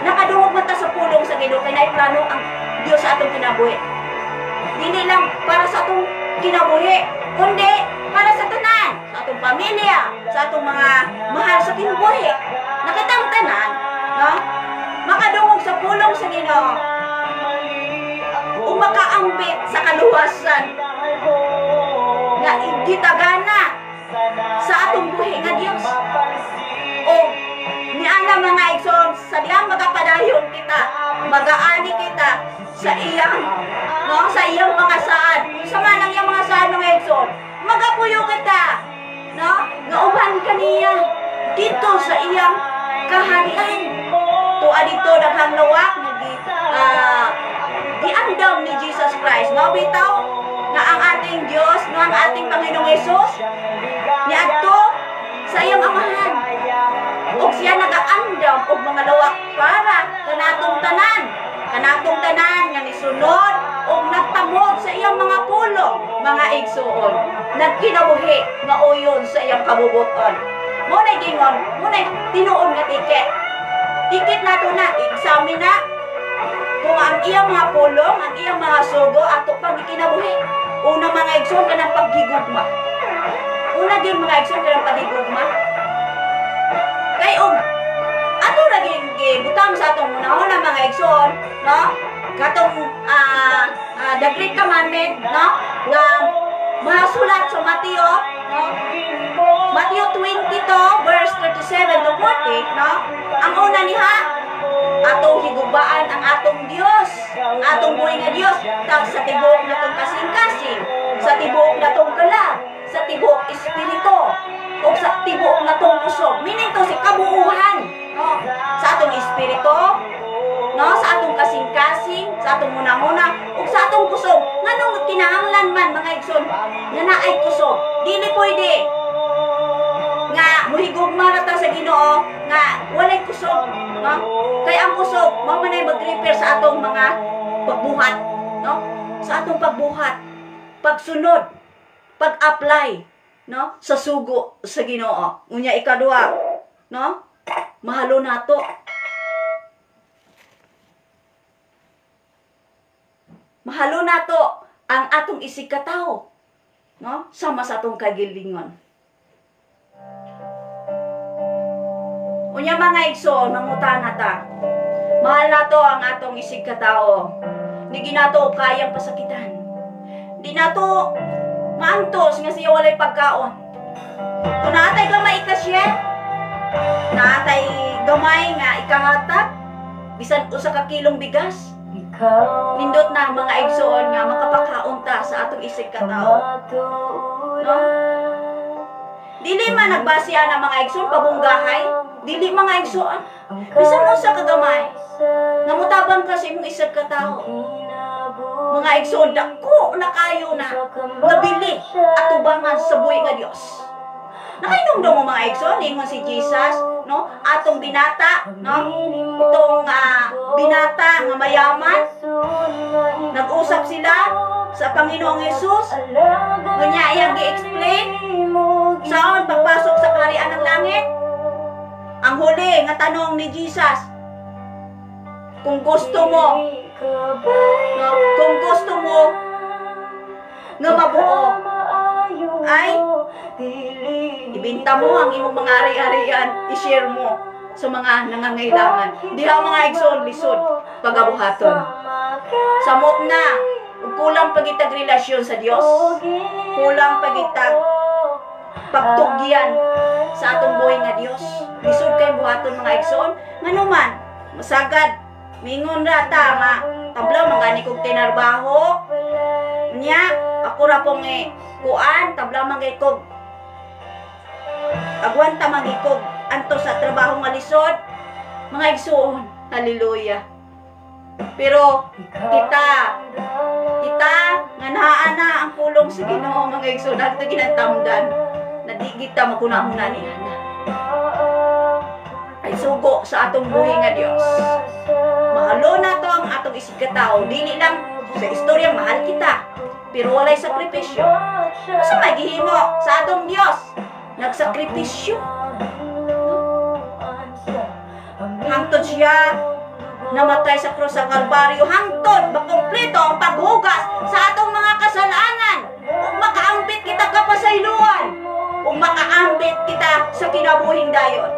[SPEAKER 2] nakadungog man ta sa pulong sa Ginoo kay naiplano ang Dios sa atong kinabuhi. Dili lang para sa atong kinabuhi, kundi para sa tanan, sa atong pamilya, sa atong mga mahal sa kinabuhi. Nakitang tanan, no? Makadungog sa pulong sa Ginoo. O makaambit sa kaluwasan nga gitagana sa atong buhi nga Dios. O niana mga igsoon, sa diyang magapadayon kita, magaani kita sa iyang, no, sa iyang mga saad. Sa man ang iyang mga saad mga igsoon, magapuyo kita, no, nga uban kaniya dito sa iyang kaharian. Tuwa dito daghang lawak giandam ni Jesus Christ, no, bitaw na ang ating Dios, no, ang ating Panginoong Hesus niadto sa iyang amahan. O siya nagaandam og mga lawak para kanatong tanan nga nisunod og nagtamod sa iyang mga pulong, mga igsoon, nagkinabuhi nga uyon sa iyang kabubuton. Mo na gingon, mo na tinuod nga tiket nato na examine na kung ang iyang mga pulong, ang iyang mga sugo ato pang ikinabuhi. Una mga igsoon kanang paghigugma. Una gyud mga igsoon kanang paghigugma. Kay og ato ra gibutang sa atong munahon na mga igsoon, no? Katong the Great Commandment, no? Nga mahasulat sa Mateo, no? Mateo 22 verse 37 to 40, no? Ang una niha atong higugmaan ang atong Dios, ang atong buhay nga Dios, tag sa tibuok natong kasing-kasing, sa tibuok natong kalag, sa tibuok espiritu, o sa tibuok natong puso. Meaning to si kabuuhan, no? Sa atong espiritu, no? Sa atong kasing-kasing, sa atong muna-muna, o sa atong puso. Nganong kinahanglan man mga igsoon nga naay puso, dili pwede nga muhigugma na ta sa Ginoo nga walay kusog, no? Kay ang kusog mao man ay mag-repair sa atong mga pagbuhat, no? Sa atong pagbuhat, pagsunod, pag-apply, no, sa sugo sa Ginoo. Unya ikaduha, no? Mahalo nato. Mahalo nato ang atong isig katawo, no? Sama sa atong kagilingon. Unya mga igsoon, mangutana ta. Mahal nato ang atong isig katao. Di ginato kayang pasakitan. Di nato maantos nga siya walay pagkaon. Kung naatay gamay ikasya, naatay gamay nga ikahatag, bisan usa ka kilong bigas, nindot na mga igsoon nga makapakaon ta sa atong isig katao. No? Dili man nagbasiya ng mga igsoon pabunggahay, Dili mga igsoon. Bisan mo sa kagamay. Namutabang ka sa imong isag ka tao. Mga igsoon, dako na kayo na nabili at tubangan sa buhay nga Dios. Nakainumdum mo mga igsoon, ingon si Jesus, no? Atong binata, no? Itong binata nga mayaman. Nag-usap sila sa Panginoong Hesus. Nganya iyang gi-explain saan pagpasok sa kaharian ng langit. Ang huli nga tanong ni Jesus, kung gusto mo, no, kung gusto mo nga mabuo, ay ibinta mo ang imong mga ari-arian, i-share mo sa mga nangangailangan. Diha mga igsoon, lisod, pagabuhaton. Samot na, kulang pagitag relasyon sa Dios, kulang pagitag pagtugyan sa atong buhay nga Dios. Lisod kay buhaton mga igsoon. Nganuman, masagad, mingon ra ta nga tabla mangani kog tinarbaho. Nya, ako ra pong kuan, tabla mangay kog agwanta magikog anto sa trabaho nga lisod. Mga igsoon, hallelujah. Pero kita nga naa na ang pulong sa Ginoo mga igsoon, ato ginatamdan na di kita makunahuna ni ana. Ay sugo sa atong buhay nga Dios. Mahalo na to ang atong isig ka tao. Dili lang sa istorya mahal kita, pero walay sakripisyo. Asa magihimo sa atong Dios? Nagsakripisyo. Hangtod siya namatay sa krus sa Kalbaryo, hangtod makumpleto ang paghugas sa atong mga kasalanan. Ug makaambit kita kapasayloan, ug makaambit kita sa kinabuhing dayon.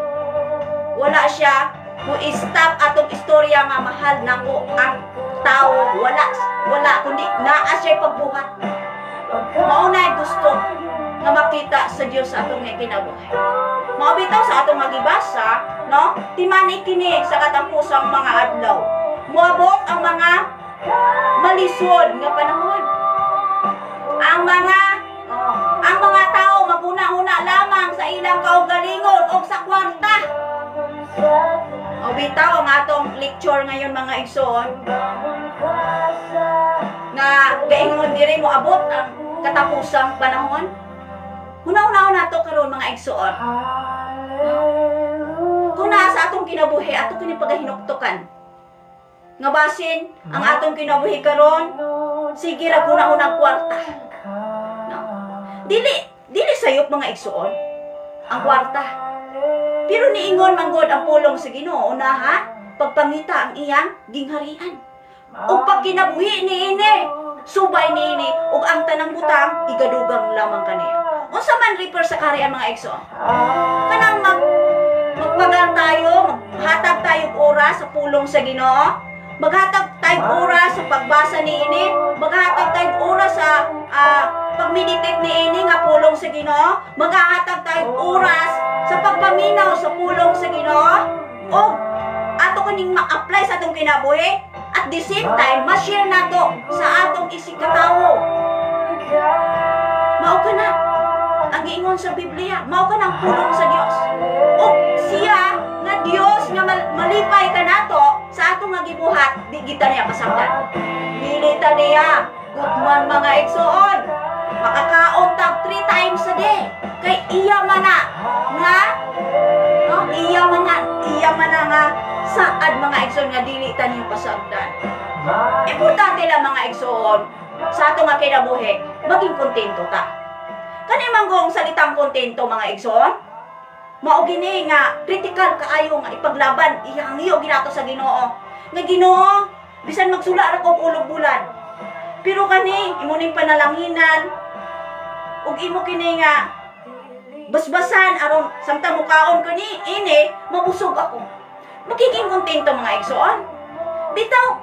[SPEAKER 2] Wala siya mo stop atong istorya nga mahal nako ang tao. Wala kundi naa siya pagbuhat. Maunay gusto nga makita sa Dios sa atong kinabuhi. Mao bitaw sa atong magibasa, no? Timani kini sa katapusang mga adlaw. Moabot ang mga malisod nga panahon. Ang mga tao maguna-una lamang sa ilang kaugalingon o sa kwarta. O bitaw ang atong lecture ngayon mga igsoon na gaingon diri mo abot ang katapusang panahon. Una-una na to karon mga igsoon. Kung nasa atong kinabuhi ato kini pagahinuktukan. Nga basin ang atong kinabuhi karon sige ra una-una kwarta. No. Dili sayop mga igsoon ang kwarta. Pero niingon manggod ang pulong sa Ginoo unaha pagpangita ang iyang gingharian. O pag kinabuhi niini, subay niini ug ang tanang butang igadugang lamang kaniya. Unsa man refer sa kaharian mga igsoon? Kanang magpagal tayo, maghatag tayong oras sa pulong sa Ginoo, maghatag tayong oras sa pagbasa niini, maghatag tayong oras sa pagmeditate niini nga pulong sa Ginoo, maghatag tayong oras sa pagpaminaw sa pulong sa Ginoo, o ato kaning ma-apply sa atong kinabuhi, at the same time ma-share nato sa atong isig katawo. Mao ka na ang giingon sa Biblia, mao ka ng pulong sa Dios. O siya nga Dios nga malipay ka nato sa atong nga gibuhat, di kita niya kasabdan. Dili ta niya gutman mga igsoon. Makakaon tag 3 times a day. Kay iya man na nga no, iya man na nga saad mga igsoon nga dili ta niya pasagdan. Importante lang mga igsoon sa atong nga kinabuhi, maging kontento ta. Kani manggong salitang kontento mga igsoon, mao gini nga critical kaayo nga ipaglaban iyang iyo ginato sa Ginoo. Nga Ginoo, bisan magsula ra kog ulog bulan, pero kani imo ning panalanginan ug imo kini nga basbasan aron samtang mukaon ko ni ini mabusog ako. Magiging kontento mga igsoon. Bitaw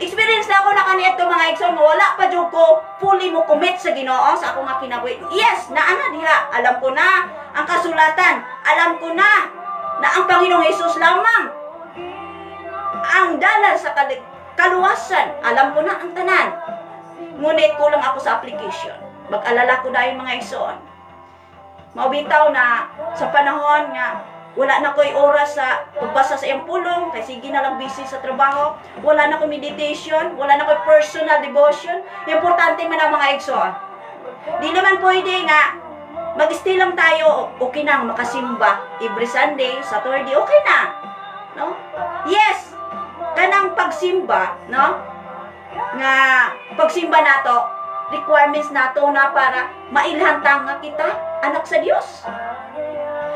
[SPEAKER 2] experience na ako na kaniadto mga igsoon, wala pa jud ko fully mo commit sa Ginoo sa akong kinabuhi. Yes, naana diha. Alam ko na ang kasulatan. Alam ko na ang Panginoong Hesus lamang ang dalan sa kaluwasan. Alam ko na ang tanan. Ngunit kulang ako sa application. Mag-alala ko dahil mga igsoon. Maubitaw na sa panahon nga Wala na ko'y oras sa pagbasa sa iyang pulong, kay sige na lang busy sa trabaho. Wala na ko'y meditation, wala na ko'y personal devotion. Importante man ang mga igsoon. Di naman pwede nga, mag-stay lang tayo, okay na, makasimba. Every Sunday, Saturday, okay na. No? Yes, kanang pagsimba, no? Nga, pagsimba nato, requirements nato na para mailhantang nga kita, anak sa Dios.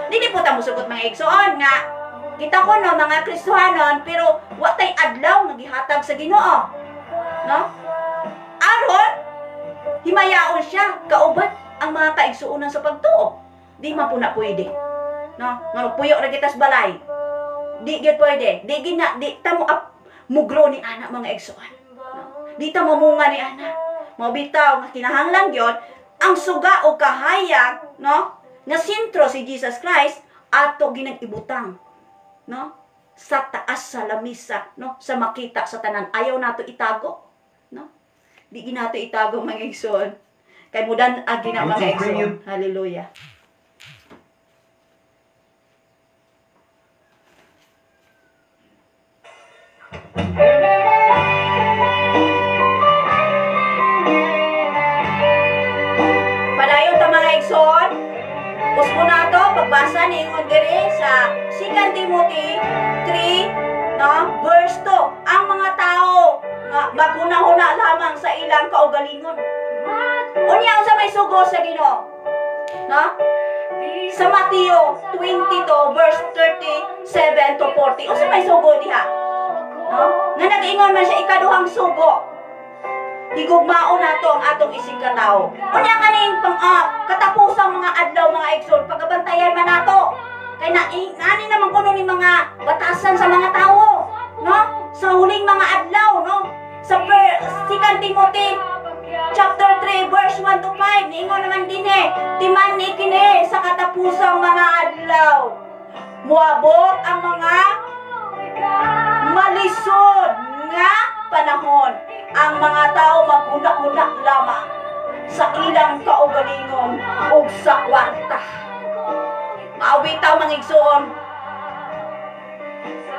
[SPEAKER 2] Dili po ta musugot mga igsoon nga kita ko no mga Kristohanon pero wa tay adlaw nga gihatag sa Ginoo. No? Aron himayaon siya kaubat ang mga kaigsuonan sa pagtuo. Di man po na pwede. No? Nga puyo ra kita sa balay. Di gyud pwede. Di gina di ta mo mugro ni ana mga igsoon. No? Di ta mamunga ni ana. Mabitaw nga kinahanglan gyud ang suga o kahayag, no? Nga sentro si Jesus Christ ato ginag-ibutang, no? Sa taas sa lamisa, no? Sa makita sa tanan, ayaw nato itago, no? Di ginato itago mga igsoon. Kay mudan agi na mga igsoon. Hallelujah. Padayon ta mga igsoon. Pusko na to, pagbasa ni Ingon diri sa 2 Timothy 3, no? Verse 2. Ang mga tao nga maghuna-huna lamang sa ilang kaugalingon. Unya unsa may sugo sa Ginoo? No? Sa Mateo 22 verse 37 to 40. Unsa may sugo diha? No? Nga nag-ingon man siya ikaduhang sugo. Higugmao nato ang atong isig katao. Unya kaning katapusang mga adlaw mga igsoon, pagabantayan man nato. Kay nani naman kuno ni mga batasan sa mga tawo, no? Sa huling mga adlaw, no? Sa 2 Timothy chapter 3 verse 1 to 5, niingon naman din timan ni kini sa katapusang mga adlaw. Muabot ang mga malisod nga panahon. Ang mga tao maghuna-huna lamang sa ilang kaugalingon ug sa kwarta. Maawitaw mga igsoon.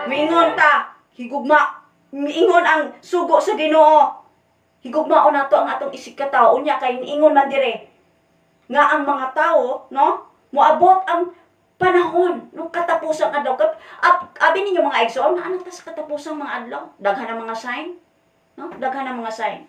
[SPEAKER 2] Mingon ta, higugma, miingon ang sugo sa Ginoo. Higugmaon nato ang atong isig katao. Unya kay niingon man dire nga ang mga tao, no, moabot ang panahon nung katapusang adlaw. Abi ninyo mga igsoon, naano ta sa katapusang mga adlaw? Daghan ang mga sign. No? Daghan ang mga sign.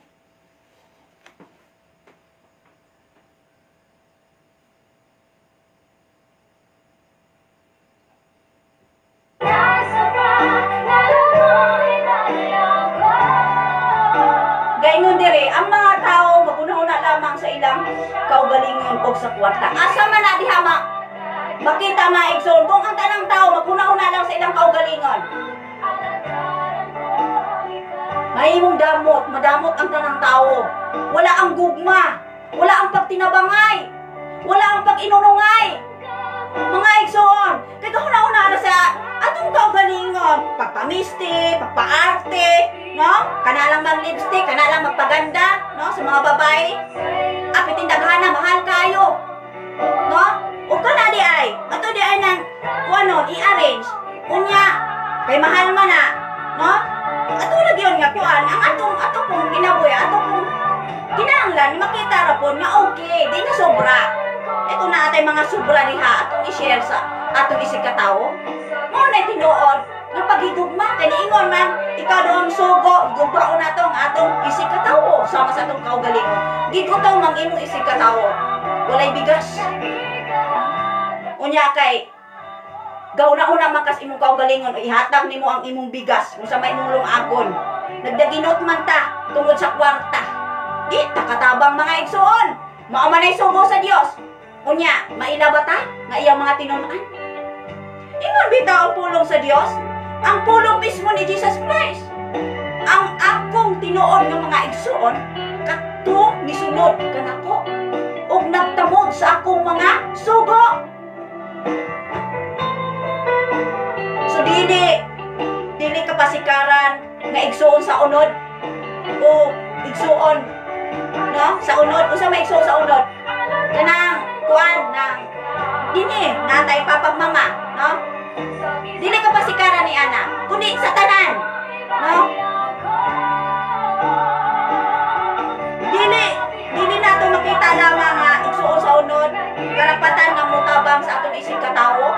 [SPEAKER 2] Gaynon dire, ang mga tao maghuna-huna lamang sa ilang kaugalingon o sa kwarta. Asa man na diha makita mga igsoon kung ang tanang tao maghuna-huna lang sa ilang kaugalingon. Mahimong damot, madamot ang tanang tao. Wala ang gugma, wala ang pagtinabangay, wala ang pag-inunungay. Mga igsoon, kaya kahuna-una na sa atong kaugalingon, pagpamisti, pagpaarte, no? Kanalang mag-lipstick, kanalang magpaganda, no? Sa mga babae. Apitin daghana, mahal kayo. No? O kana di ay, ato di ay nang, i-arrange. Unya, kay mahal man na, no? Ato lagi yun nga kuan, ang atong pong ginabuhi, atong pong kinahanglan, makita ra po nga okay, di na sobra. Ito na atay mga sobra diha, atong i-share sa atong isig katao. Mo na tinuod, nga paghigugma, kay niingon man, ikaw doon sugo, gugbaon na to ang atong isig katao, sama sa atong kaugalingon. Gigutaw mang imong isig katao, walay bigas. Unya kay, gauna-una makas imong kaugalingon, ihatag nimo ang imong bigas, kung sa may imong lungagon. Nagdaginot man ta, tungod sa kwarta. Di, takatabang mga igsoon. Maamanay sugo sa Dios. Unya, mailaba ta, nga iyang mga tinunan. Ingon bitaw ang pulong sa Dios, ang pulong mismo ni Jesus Christ. Ang akong tinuon ng mga igsoon, kato ni sunod kanako, ug nagtamod sa akong mga sugo. So dili kapasikaran nga igsuon sa unod o igsuon, no, sa unod usa may igsuon sa unod kanang kuan nang dini natay papag mama, no, Dili ka pasikaran ni ana, kundi sa tanan. No? Dili nato makita lamang nga igsuon sa unod karapatan nga mutabang sa atong isig katawo.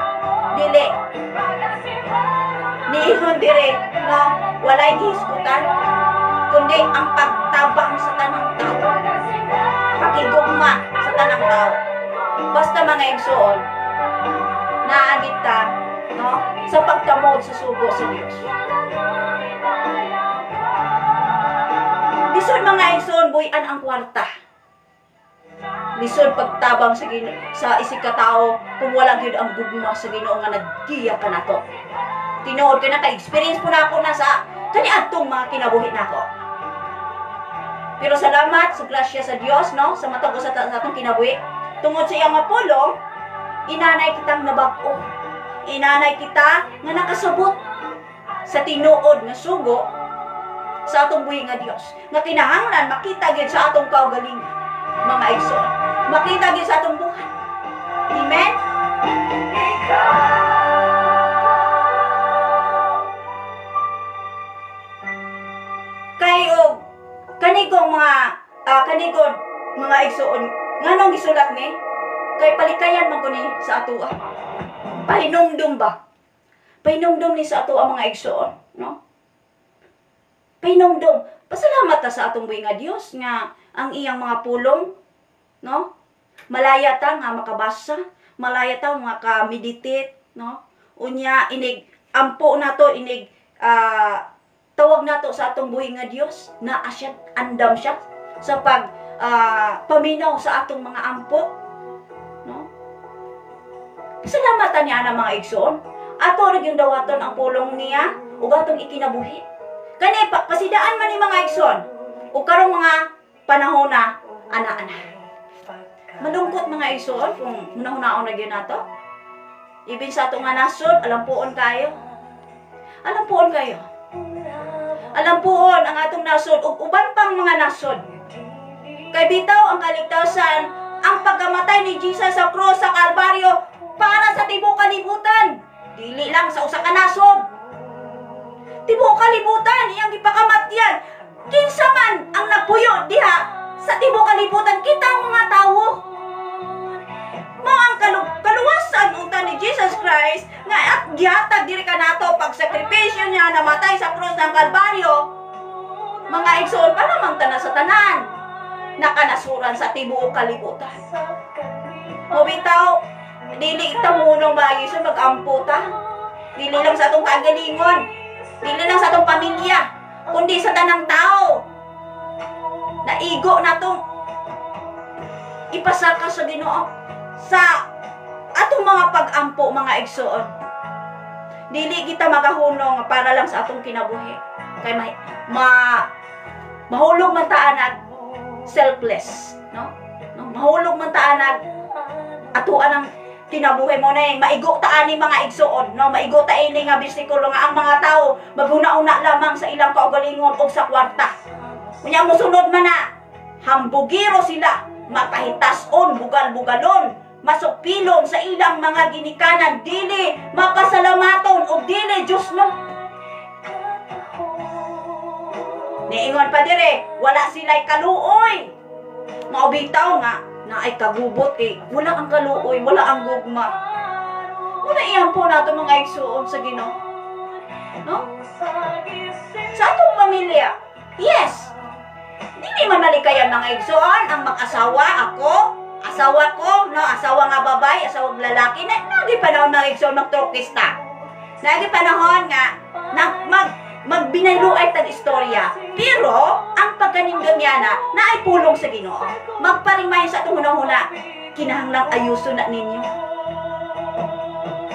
[SPEAKER 2] Dili. Niingon dire, no, walay gihisgutan, kundi ang pagtabang sa tanang tao. Pakigugma sa tanang tao. Basta mga igsuon, naagit ka, no, sa pagtamod sa sugo sa Dios. Lisod mga igsoon, buyan ang kwarta. Lisod pagtabang sa isig katao kung walang gyud ang gugma sa Ginoo nga naggiya ka nato. Tinuod ka na kay experience po na ako na sa kaniadtong mga kinabuhi nako. Pero salamat sa grasya sa Dios, no, sa matag sa atong kinabuhi. Tungod sa iyang mapulong, inanay kitang nabag-o. Inanay kita nga nakasabot sa tinuod nga sugo sa atong buhi nga Dios. Nga kinahanglan makita gyud sa atong kaugalingon, mga igsoon. Makita gyud sa atong buhay. Amen. Kayo kanigong kanigod mga igsoon, nganong gisulat ni? Kay palikayan man ko ni sa atua. Pahinumdum ba? Pahinumdum ni sa atua mga igsoon, no? Pahinumdum. Pasalamat ta sa atong buhi nga Dios nga ang iyang mga pulong, no? Malaya ta nga makabasa, malaya ta nga ka-meditate, no? Unya inig ampo nato, inig tawag nato sa atong buhi nga Dios na asya andam siya sa pag paminaw sa atong mga ampo, no? Salamatan niya na mga igsoon. Ato nagyung dawaton ang pulong niya ug atong ikinabuhi. Kani pasidaan man ni mga igsoon ug karong mga panahon na ana-ana. Malungkot mga igsoon kung hunahunahon na gyud nato. Ibin sa atong nga nasod, alampuon kayo. Alampuon kayo. Alampuon ang atong nasod ug uban pang mga nasod. Kay bitaw ang kaligtasan, ang pagkamatay ni Jesus sa krus sa Kalbaryo para sa tibuok kalibutan. Dili lang sa usa ka nasod. Tibuok kalibutan iyang gipakamatyan. Kinsa man ang nagpuyo diha sa tibuok kalibutan, kitang mga tawo. Mao ang kaluwasan unta ni Jesus Christ nga at gihatag diri kanato pagsakripisyo niya namatay sa krus ng Kalbaryo. Mga igsoon para mangtana sa tanan nakanasuran sa tibuok kalibutan. O bitaw, dili ta munong mga igsoon magampo ta. Dili lang sa atong kagalingon, dili lang sa atong pamilya, kundi sa tanang tao. Naigo natong ipasaka sa Ginoo sa atong mga pag-ampo mga igsoon. Dili kita magahunong para lang sa atong kinabuhi. Kay mahulog man taanag selfless, no? Mahulog man taanag atuan ang kinabuhi mo na maigo ta ani mga igsoon, no? Maigo ta ini nga bersikulo nga ang mga tao maghuna-una lamang sa ilang kaugalingon o sa kwarta. Unya mosunod man na hambugiro sila, mapahitason, bugal-bugalon, masupilon sa ilang mga ginikanan, dili mapasalamaton o dili Diyos mo. Niingon pa dire, wala sila'y kaluoy. Maubitaw nga, na ay kagubot wala ang kaluoy, wala ang gugma. Wala iyan po nato mga igsuon sa Ginoo. No? Sa atong pamilya, yes. Dili man malikayan mga igsuon ang mag-asawa, ako, asawa ko, no, asawa nga babay, asawa lalaki, nagi panahon mga igsoon magtrokista. Nagi panahon nga magbinaluay tag istorya. Pero ang pagkaningganyana na ay pulong sa Ginoo. Magparimay sa atong hunahuna, kinahanglang ayuson na ninyo.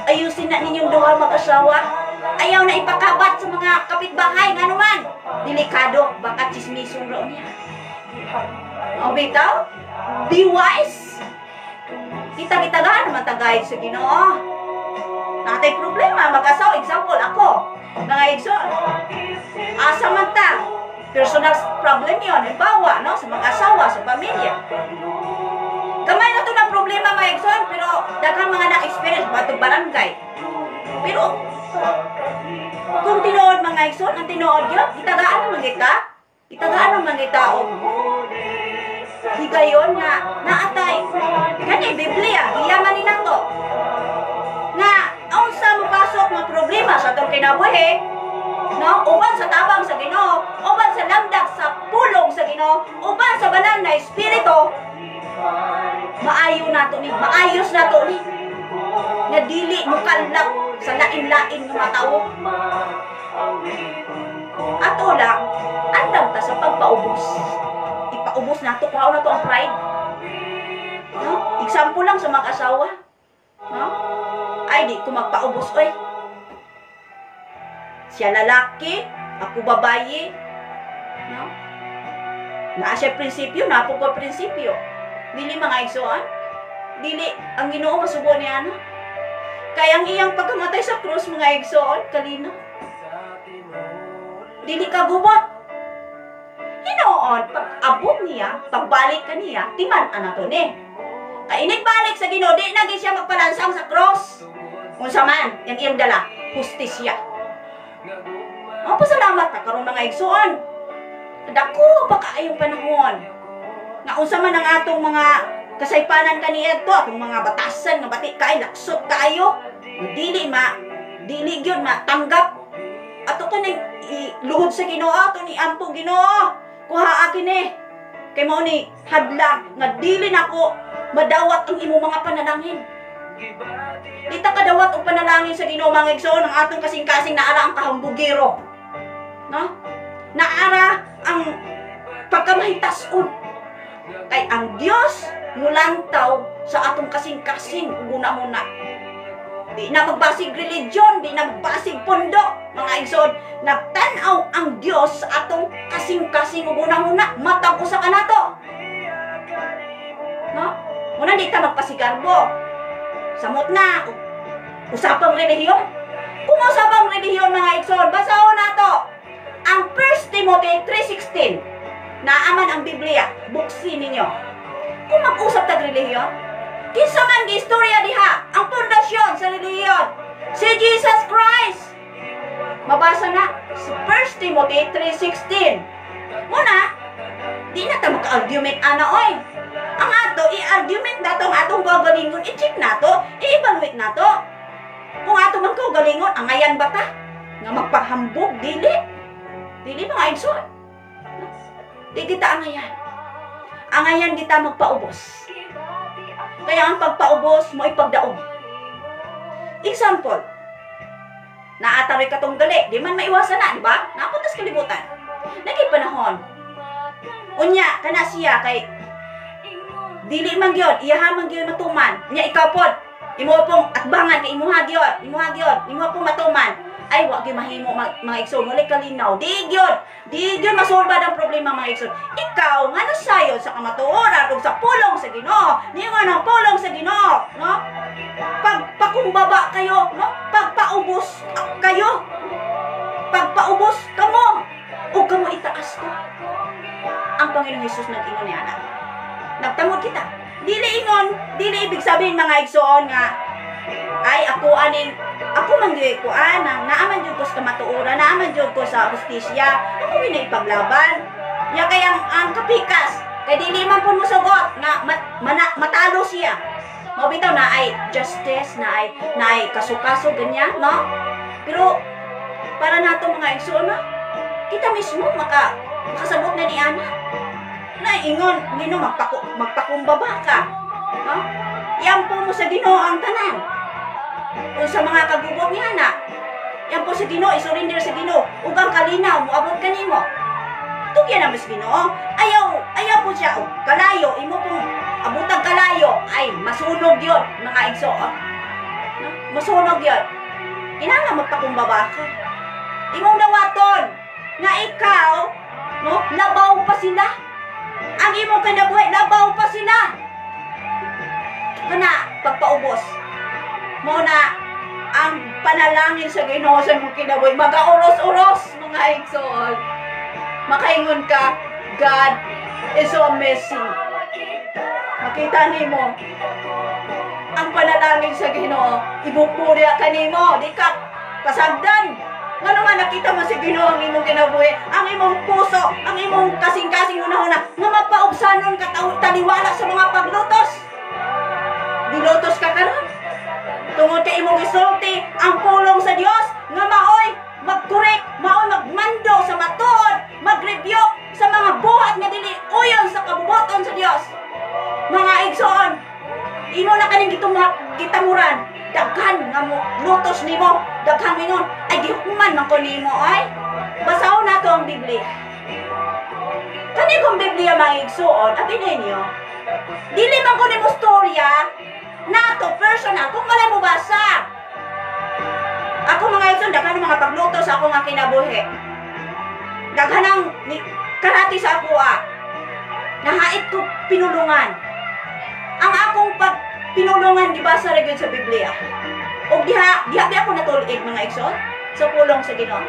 [SPEAKER 2] Ayusin na ninyong duha mag-asawa. Ayaw na ipakabat sa mga kapitbahay nga naman. Delikado, baka chismison ro niya. O bitaw? Be wise. Kita-kita naman tagay sa Ginoo. Natay problema, mag-asawa. Example, ako. Mga igsoon. Asa man ta. Personal problem yun. Halimbawa, no? Sa mag-asawa, sa pamilya. Gamay na ito ng problema, mga igsoon. Pero daghang mga na-experience, batong barangay. Pero kung tinuod mga igsoon, ang tinuod yun, itagaan naman kita. Itagaan naman kita o higayon nga naatay. Kani Biblia, hiyaman ni nato. Nga, ang sa mapasok ng problema sa itong kinabuhi, no? Uban sa tabang sa Ginoo, uban sa lamdag sa pulong sa Ginoo, uban sa banal na espiritu, maayo nato ni, maayos nato ni. Nga dili mo kalak sa lain-lain nga matawo. Ato lang, andam ta sa pagpaubos. Ipaubos nato, kuhaw na to ang pride. No? Example lang sa mag-asawa. No? Ay, di ko magpaubos, oy. Siya lalaki, ako babayi. No? Naa siya prinsipyo, napo ko prinsipyo. Dili mga igsoon. Dili, ang Ginoo masubo niya na. Kaya ang iyang pagkamatay sa krus, mga igsoon, kalino. Dili ka gubot. Hinoon, pag-abot niya, pagbalik ka niya, timan anato ni. Kainit balik sa Ginoo, di naging siya magpalansang sa cross. Unsa man, yung iyang dala, justisya. Ang pasalamat ka karon mga igsoon. Dako pa kaayong panahon. Nga unsa man ang atong mga kasaypanan kaniadto, atong mga batasan nga bati kay laksot kaayo. Dili gyud matanggap. Ato to ni luhod sa Ginoo, ato ni ampo Ginoo. Kuhaa kini. Kay mao ni hadlang nga dili nako madawat ang imong mga panalangin. Dita kadawat og panalangin sa Ginoo mga igsoon, ang atong kasing-kasing naara ang kahambugiro. No? Naara ang pagkamahitas-on. Kay ang Dios mulantaw sa atong kasing-kasing una-una. Di na magbasig religion, di na magbasig pondo, mga igsoon. Nagtanaw ang Dios sa atong kasing-kasing una-una. Matag usa ka nato. No? Muna di ta magpasigarbo. Samot na, usapang relihiyon. Kung usapang relihiyon mga igsoon, basahon nato ang 1 Timothy 3:16. Naaman ang Biblia, buksin ninyo. Kung mag-usap tag relihiyon, kinsa man giistorya diha, ang pundasyon sa relihiyon, si Jesus Christ. Mabasa na sa 1 Timothy 3:16. Muna, di na ta maka-argument ana oy. Ang ato, i-argument nato, ang atong kagalingon, i-check nato, i-evaluate nato. Kung ato man kagalingon, angayan ba ta? Nga magpahambog, dili. Dili mga igsoon. Di kita angayan. Angayan kita magpaubos. Kaya ang pagpaubos mo ipagdaog. Example, naataray ka tong gali, di man maiwasan na, di ba? Napuntas kalibutan. Nagkipanahon. Unya, kana siya kay dili man gyud, iyaha man gyud matuman. Nya ikaw pod, imo pong atbangan kay imuha gyud, imo pong matuman. Ay wa gyud mahimo mga igsoon, wala kalinaw. Di gyud masolba ang problema mga igsoon. Ikaw nga nasayod sa kamatuoran ug sa pulong sa Ginoo. Niingon ang pulong sa Ginoo, no? Pagpakumbaba kayo, no? Pagpaubos kayo. Pagpaubos kamo. Ug kamo itaas ko. Ang Panginoong Hesus nag-ingon niya na. Nagtamod kita. Dili ibig sabihin mga igsoon nga ay ako man gyud ko naaman jud ko sa kamatuoran, naaman jud ko sa hustisya. Ako gina ipaglaban. Ya kay ang kapikas, kay dili man pud mosugot nga matalo siya. Mao bitaw na ay justice, na ay kaso-kaso ganyan, no? Pero para nato mga igsoon, kita mismo makasabot na ni ana. Naingon, Ginoo magpakumbaba ka. No? Yan po mo sa Ginoo ang tanan. Kung sa mga kagubot niya na, yan po sa Ginoo, isurrender sa Ginoo. Ug ang kalinaw, muabot kanimo. Tugyan na mas Ginoo. Ayaw po siya. Kalayo, imo pong abutang kalayo, ay masunog yun, mga igsoon. No? Masunog yun. Kinanga magpakumbaba ka. Imong dawaton, nga ikaw, no, labaw pa sila. Ang imong kinabuhi, labaw pa sila. Kana, pagpaubos. Muna, ang panalangin sa Ginoo sa imong kinabuhi, mag-auros-uros, mga igsoon. Makaingon ka, God is so amazing. Makita nimo, ang panalangin sa Ginoo, ibupuri kanimo, di ka pasagdan. Nga naman nakita mo si Ginoo ang imong kinabuhi, ang imong puso, ang imong kasing-kasing una-una, nga mapaubsanon ka taliwala sa mga paglutos. Dilutos ka karon. Tungod kay imong isulti ang pulong sa Dios nga maoy magkurek, maoy magmando sa matuod, mag-review sa mga buhat nga dili uyon sa kabubuton sa Dios. Mga igsoon, imo na kaning gitamuran, daghan nga mo lutos nimo, daghan mingon ay gihuman man ko nimo ay. Basahon nato ang Biblia. Kani kung Biblia mga igsoon, abi ninyo. Dili man ko nimo storya nato personal kung wala mo basa. Ako mga igsoon, daghan mga pagluto sa ako nga kinabuhi. Daghan ang karati sa ako nahait ko pinulungan. Ang akong pinulungan gibasa ra gyud sa Biblia. Og diha ako natulig mga igsoon sa pulong sa Ginoo.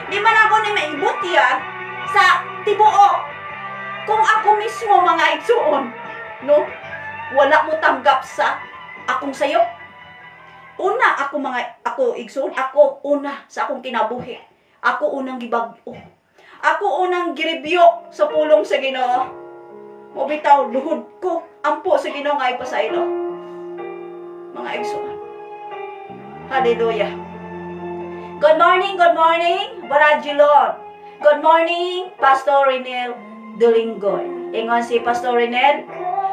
[SPEAKER 2] Di man ako ni maibot yan sa tibuok. Kung ako mismo mga igsoon, no, wala mo tanggap sa akong sayo. Una ako igsoon, ako una sa akong kinabuhi. Ako unang gibag-o. Ako unang gireview sa pulong sa Ginoo. Mo bitaw luhod ko ampo sa Ginoo nga ipasaylo. Mga igsoon. Hallelujah. Good morning, Baradjilon. Good morning, Pastor Renel Dolingoy. Ingon si Pastor Renel.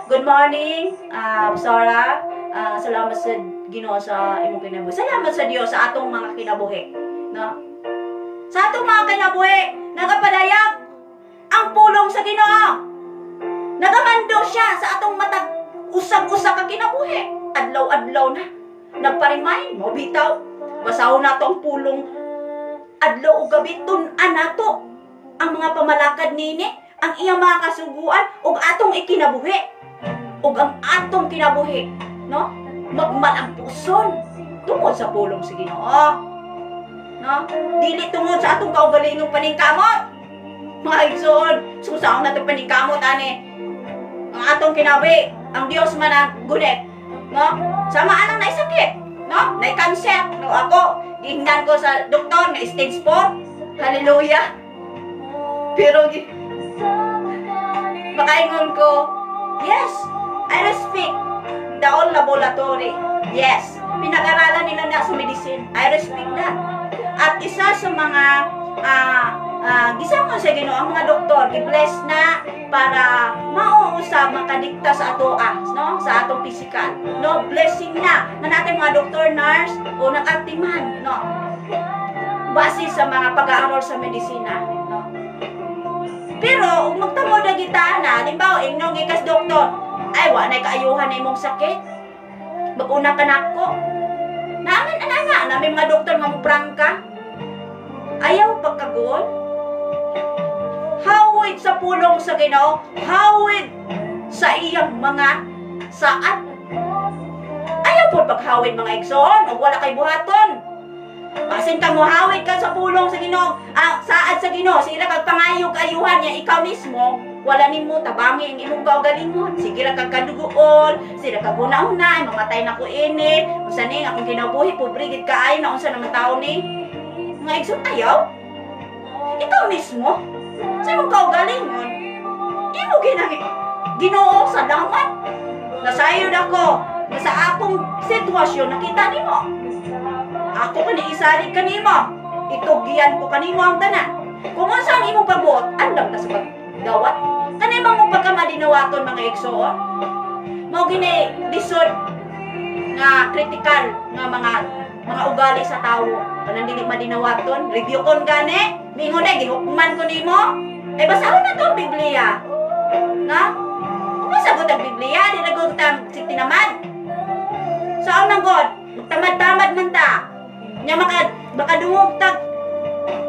[SPEAKER 2] Good morning, Sarah. Salamat sa Ginoo sa imong kinabuhi. Salamat sa Dios sa atong mga kinabuhi, no? Sa atong mga kinabuhi, nagapadayag ang pulong sa Ginoo. Nagamando siya sa atong matag usag-usag ka kinabuhi. Adlaw-adlaw na. Nagparimay, mo bitaw. Basahon nato ang pulong adlaw o gabi, tun-an nato ang mga pamalakad nini, ang iyang mga kasuguan ug atong ikinabuhi. Ug ang atong kinabuhi, no? Magmal ang puson tungod sa pulong sa Ginoo. No? Dili tungod sa atong kaugalingong paningkamot. Mga igsoon, susaon nato paningkamot ani. Ang atong kinabuhi, ang Dios man ang gunek, no? Sama anang naisakit, no? Nay cancer, no? Ako, giingnan ko sa doktor nga stage 4. Hallelujah. Pero makaingon ko, yes, I respect the all laboratory. Yes, pinag-aralan nila na sa medicine. I respect that. At isa sa mga gisama sa Ginoo ang mga doktor, gi-bless na para mauusab makadikta sa ato no? Sa atong physical. No, blessing na natin mga doktor, nurse o nag-actiman, no? Base sa mga pag-aaral sa medisina, no? Pero ug magtamo na gitana, limbaw ingno gikas doktor, ay wa nay kaayuhan na imong sakit. Mag-una ka nako. Naaman ananga na may mga doktor nga muprangka. Ayaw pagkagol. Hawid sa pulong sa Ginoo, hawid sa iyang mga saat. Ayaw po paghawid mga igsoon, o wala kay buhaton. Basin ka mo hawid ka sa pulong sa Ginoo, saad sa Ginoo, sila kag pangayog ayuhan niya ikaw mismo, wala nimo tabangi ang imong kaugalingon. Sige ra kag kadugoon, sila kag una-una, mamatay na ko ini, unsa ning akong kinabuhi pobre gid kaayo na unsa naman tawo ni. Mga igsoon ayaw. Ikaw mismo sa imong kaugalingon, imo Ginoo sa damat. Nasayod ako na sa akong sitwasyon nakita nimo. Ako kaniisari kanimo. Itugian ko kanimo ang tanan. Kung unsa ang imong pabuot, andam na sa pagdawat. Kanay bang mo pagkamalinawaton mga igsoon? Mao gini lisod nga critical nga mga ugali sa tawo. Kanang dili malinawaton, review kon gani. Mingon ay gihukman ko nimo. Ay basahon na to ang Biblia. Na? Kung sagot ang Biblia, di nagot ang sitinamad. Saan nang God? Tamad-tamad man ta. Nya makadungog tag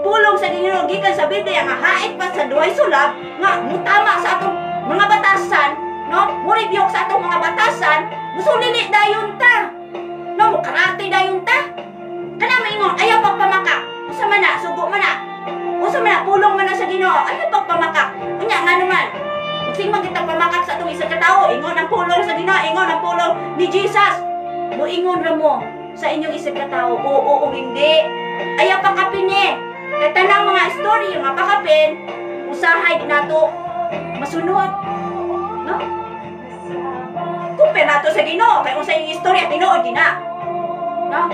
[SPEAKER 2] pulong sa Ginoo gikan sa Biblia nga hait pa sa duhay sulab nga mutama sa atong mga batasan, no? Muribiyok sa atong mga batasan, musulili dayon ta. No, mukarate dayon ta. Kana maingon ayaw pagpamakak. Usa man na, sugo man na. Usa man na, pulong man na sa Ginoo. Ayaw pagpamakak. Unya nga naman. Sing magitang pamakak sa atong isa ka tawo, ingon ang pulong sa Ginoo, ingon ang pulong ni Jesus. Muingon ra mo sa inyong isip ka tao, oo o hindi. Ayaw pakapin eh. Kaya tanang mga story, yung pakapin, usahay din nato masunod. No? Kumpir nato sa Ginoo, kaya usa yung istorya, tinuod din na. No?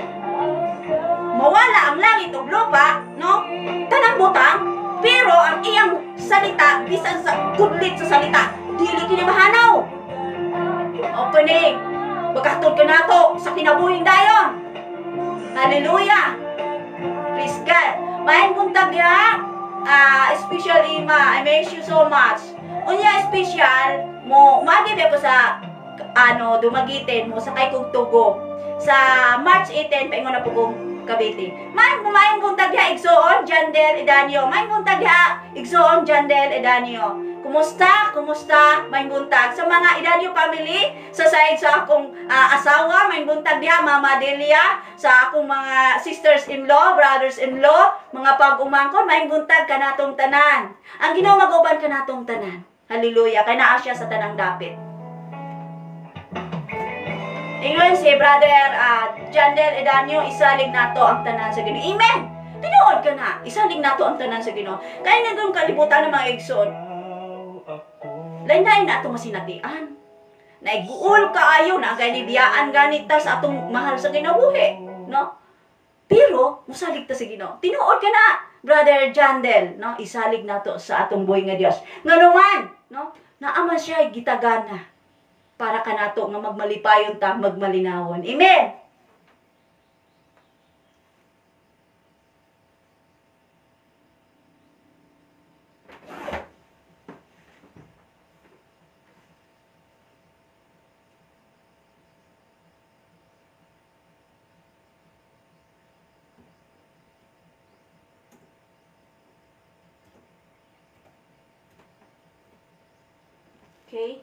[SPEAKER 2] Mawala ang langit o lupa, no? Tanang butang, pero ang iyang salita, bisan sa kudlit sa salita, dili kini mahanaw. Okay ni, magkatod ka nato sa kinabuhing dayon. Hallelujah! Praise God! Maayong buntag ya, especially I miss you so much. Unya special mo, umagib ko sa dumagitin mo sa kay kong tugo. Sa March 18, paingon na po kong Cavite. Maayong buntag ya, Igsoon, Jandel, Edanio. Maayong buntag ya, Igsoon, Jandel, Edanio. Kumusta? Kumusta? Maayong buntag. Sa mga Edanio family, sa side sa akong asawa, maayong buntag ya, Mama Delia. Sa akong mga sisters-in-law, brothers-in-law, mga pag-umangkon, maayong buntag ka natong tanan. Ang Ginoo mag-uban ka natong tanan. Hallelujah. Kaya naa siya sa tanang dapit. Ingon si Brother Jandel Edanio, isalig nato ang tanan sa Ginoo. Amen! Tinuod ka na, isalig nato ang tanan sa Ginoo. Kaya nga doon kalibutan ng mga igsoon. Lain-lain na ito masinatian. Naiguul kaayo na ganibiyaan ganita sa atong mahal sa kinabuhi. No? Pero, musalig ta sa Ginoo. Tinuod ka na, Brother Jandel. No? Isalig nato sa atong buhay nga Dios. Nga naman, no? Naaman siya gitagana. Para ka nato nga magmalipayon ta, magmalinawon. Amen! Okay?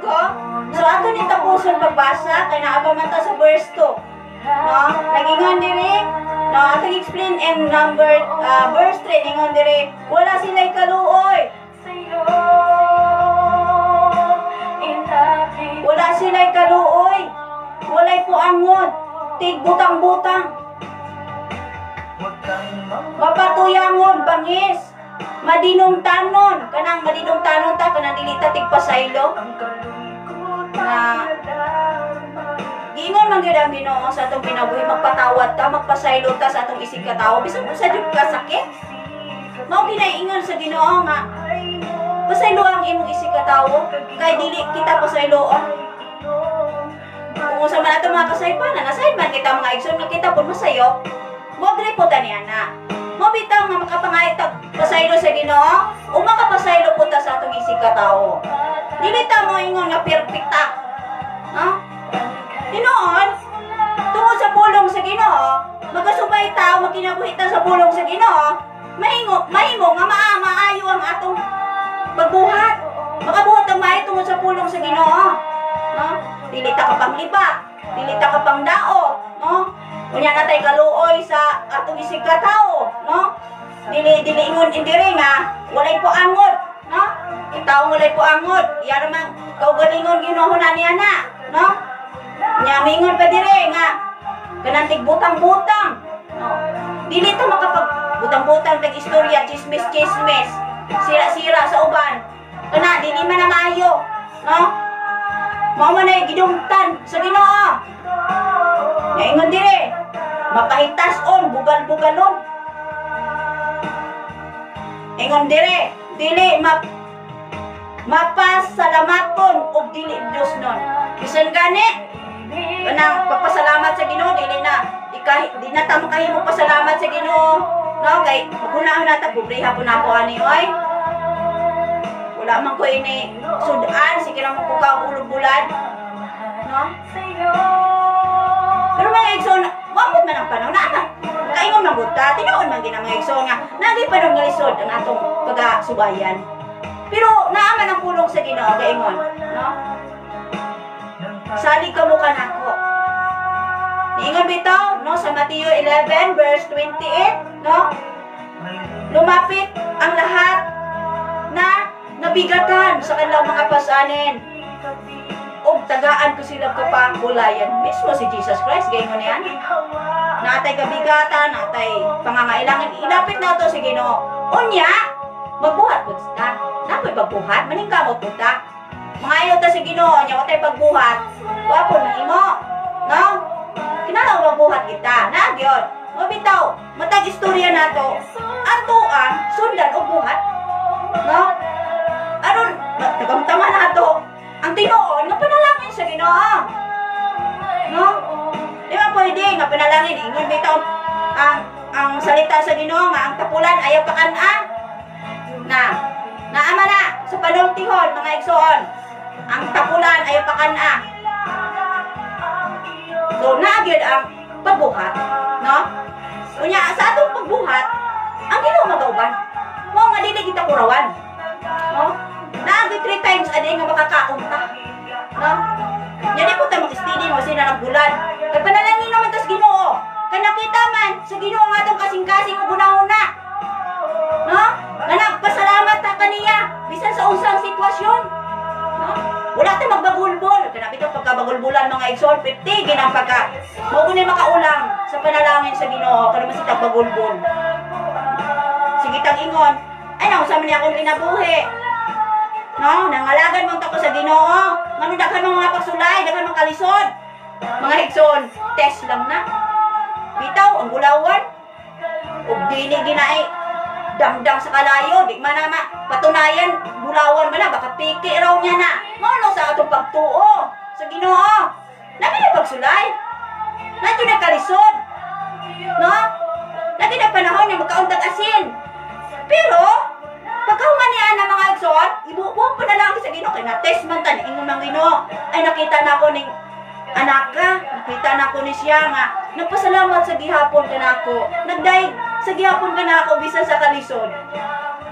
[SPEAKER 2] ko. So ato ni tapuson pagbasa kay naa pa man ta sa verse 2. No, nagingon diri. No, ato explain in verse 3 ningon diri, wala sila'y kaluoy. Wala sila'y kaluoy. Walay puangon. Tig butang-butang. Mapatuyangon bangis. Madinong tanon, kanang madinong tanon ta kanang dilita tigpasaylo. Na giingon man gyud ang Ginoo sa atong pinabuhi, magpatawad ta, magpasaylo ta sa atong isig ka tawo bisan kung sa jud ka sakit. Mao ginaingon sa Ginoo nga pasaylo ang imong isig ka tawo kay dili kita pasayloon. Kung sa man ato mga kasaypanan, nasayod man kita mga igsoon nga kita pud masayo. Mo diri po tani ana. Mo bitaw nga makapangaytag pasaylo sa Ginoo o makapasaylo po ta sa atong isig ka tawo. Dili ta mo ingon nga perpekta. Ha? Tinuod, tungod sa pulong sa Ginoo, magkasubay ta o makinabuhi ta sa pulong sa Ginoo, mahimo nga maayo ang atong pagbuhat. Makabuhat ang maayo tungod sa pulong sa Ginoo. No? Dili ta ka pang liba, dili ta ka pang dao, no? Unya na tay kaluoy sa atong isig ka tawo, no? Dili ingon indiri nga walay puangon, no? Itaw mo lay po angod. Iya naman kaugalingon Ginoo na niya na, no? Nyamingon pa dire nga kanantig butang-butang. No. Dili ta makapag butang-butang tag istorya, chismis-chismis. Sira-sira sa uban. Kana dili man na maayo, no? Mao man ay gidungtan sa Ginoo. Nyaingon dire. Mapahitas-on, bugal-bugalon. Ingon dire, dili mapasalamaton og dili Dios nun. Bisan gani, kanang pagpasalamat sa Ginoo dili di na ta makahimo pasalamat sa Ginoo. No, kay magunahon na ta pobre hapon ako ani oy. Wala man ko ini sudan sige lang ko ka bulog-bulad. No? Pero mga igsoon, wamot man ang panahon na. Kaingon man gudta, tinuon man gina mga igsoon nga nagay pa nung lisod ang atong pagasubayan. Pero naaman ang pulong sa Ginoo kaingon, no? Salig ka mo kanako. Niingon bitaw, no, sa Mateo 11 verse 28, no? Lumapit ang lahat na nabigatan sa kanilang mga pasanin. O tagaan ko sila kapangulayan. Mismo si Jesus Christ, gayon yan. Natay kabigatan, natay pangangailangan. Ilapit na to si Ginoo. Unya, magbuhat po ta. Napoy pagbuhat, maningkamot po ta. Mga ayaw ta si Ginoo, nya watay pagbuhat. Wapo na imo. No? Kinala magbuhat kita. Nagyod. Mabitaw, matag istorya na to. Atuan, sundan o buhat. No? Aron, tagamtama na to. Ang tinuon, nga panalangin sa Ginoo. No? Di ba pwede nga panalangin? Ingon bitaw, ang salita sa Ginoo nga, ang tapulan ayaw pakan-an. Naama na, sa panultihon, mga igsoon. Ang tapulan ayaw pakan-an. So, nagyod ang pagbuhat. No? Kunya, sa atong pagbuhat, ang Ginoo magauban. Mo nga dili kita kurawan. No? Naagi 3 times a day nga makakaunta. No? Yan di po tayo mag-steady mo sila ng bulan. Kaya panalangin naman tas Ginoo. Kaya nakita man sa Ginoo nga itong kasing-kasing o una-una. No? Na nagpasalamat ta kaniya. Bisan sa usang sitwasyon. No? Wala tayo magbagulbol. Kaya nakita pagkabagulbulan mga exor 50. Ginang pagka. Magunay makaulang sa panalangin sa Ginoo. Kaya naman sitang bagulbol. Sige tang ingon. Ay, nausama niya akong kinabuhi. No, nangalagan mong tako sa Ginoo. Ngano daghan mong mga pagsulay, daghan mong kalisod. Mga higson, test lang na. Bitaw ang gulawan. Ug dili ginai damdam sa kalayo, di man na patunayan gulawan man na baka piki raw niya na. Ngano sa atong pagtuo sa Ginoo? Lagi na pagsulay. Lagi na kalisod. No? Lagi na panahon na magkauntag asin. Pero pagkahuman niya na mga igsoon, ibubuang pa na lang sa Ginoo. Kaya na-test man ta, ingon ng Ginoo. Ay nakita na ako ning anak ka, nakita na ako ni siya nga. Nagpasalamat sa gihapon ka na ako. Nagdaig sa gihapon ka na ako bisan sa kalisod.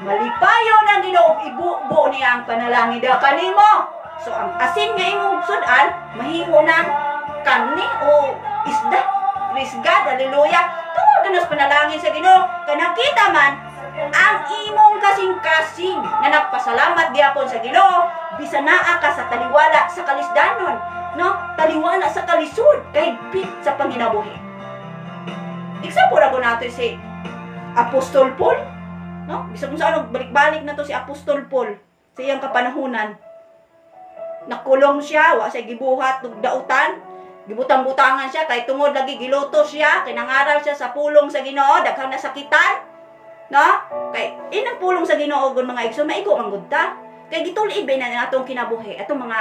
[SPEAKER 2] Malipayo ng Ginoo, ibubo niya ang panalangin daw kanimo. So ang asin nga imong sudan, mahimo ng karne o isda. Praise God, hallelujah. Tungod na sa panalangin sa Ginoo. Kaya nakita man, ang imong kasing-kasing na nagpasalamat gyapon sa Ginoo bisan naa ka sa taliwala sa kalisdanon, no? Taliwala sa kalisod kay bit sa panginabuhi. Example ra ko nato si Apostol Paul, no? Bisan kung saan balik-balik na to si Apostol Paul sa iyang kapanahunan. Nakulong siya, wa siya gibuhat ug dautan. Gibutang-butangan siya kay tungod lagi giluto siya, kay nangaral siya sa pulong sa Ginoo, daghang nasakitan. No? Kay inang pulong sa Ginoo gon mga igsoon maigo man gud ta. Kay gituli ba na atong kinabuhi, atong mga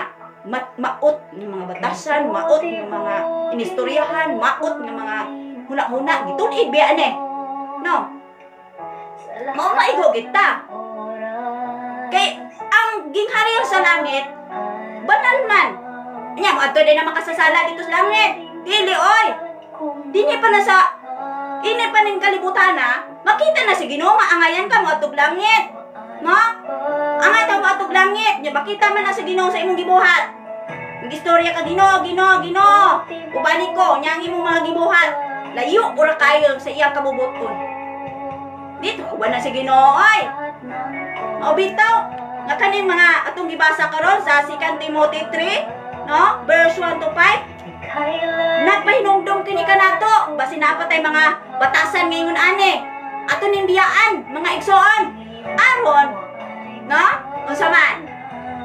[SPEAKER 2] maot ng mga batasan, maot ng mga inistoryahan, maot ng mga huna-huna, gituli ba ane. No? Mao maigo kita. Kay ang ginghariyo sa langit banal man. Nya mo ato din na makasasala dito sa langit. Dili oy. Dili pa na sa ini pa ning kalibutan na, makita na si Ginoo nga angayan ka mo atog langit. No? Angay ka mo atog langit. Nya makita man na si Ginoo sa imong gibuhat. Nagistorya ka Ginoo, Ginoo, Ginoo. Ubani ko nya ang imong mga gibuhat. Layo ura kayo sa iyang kabubuton. Dito uban na si Ginoo oy. O bitaw, nga kaning mga atong gibasa karon sa 2 Timothy 3, no? Verse 1 to 5. Nagpahinumdum kini kanato, basi napatay mga batasan ngayon ani. Ato ning biyaan, mga igsoon. Aron, no? Unsa man?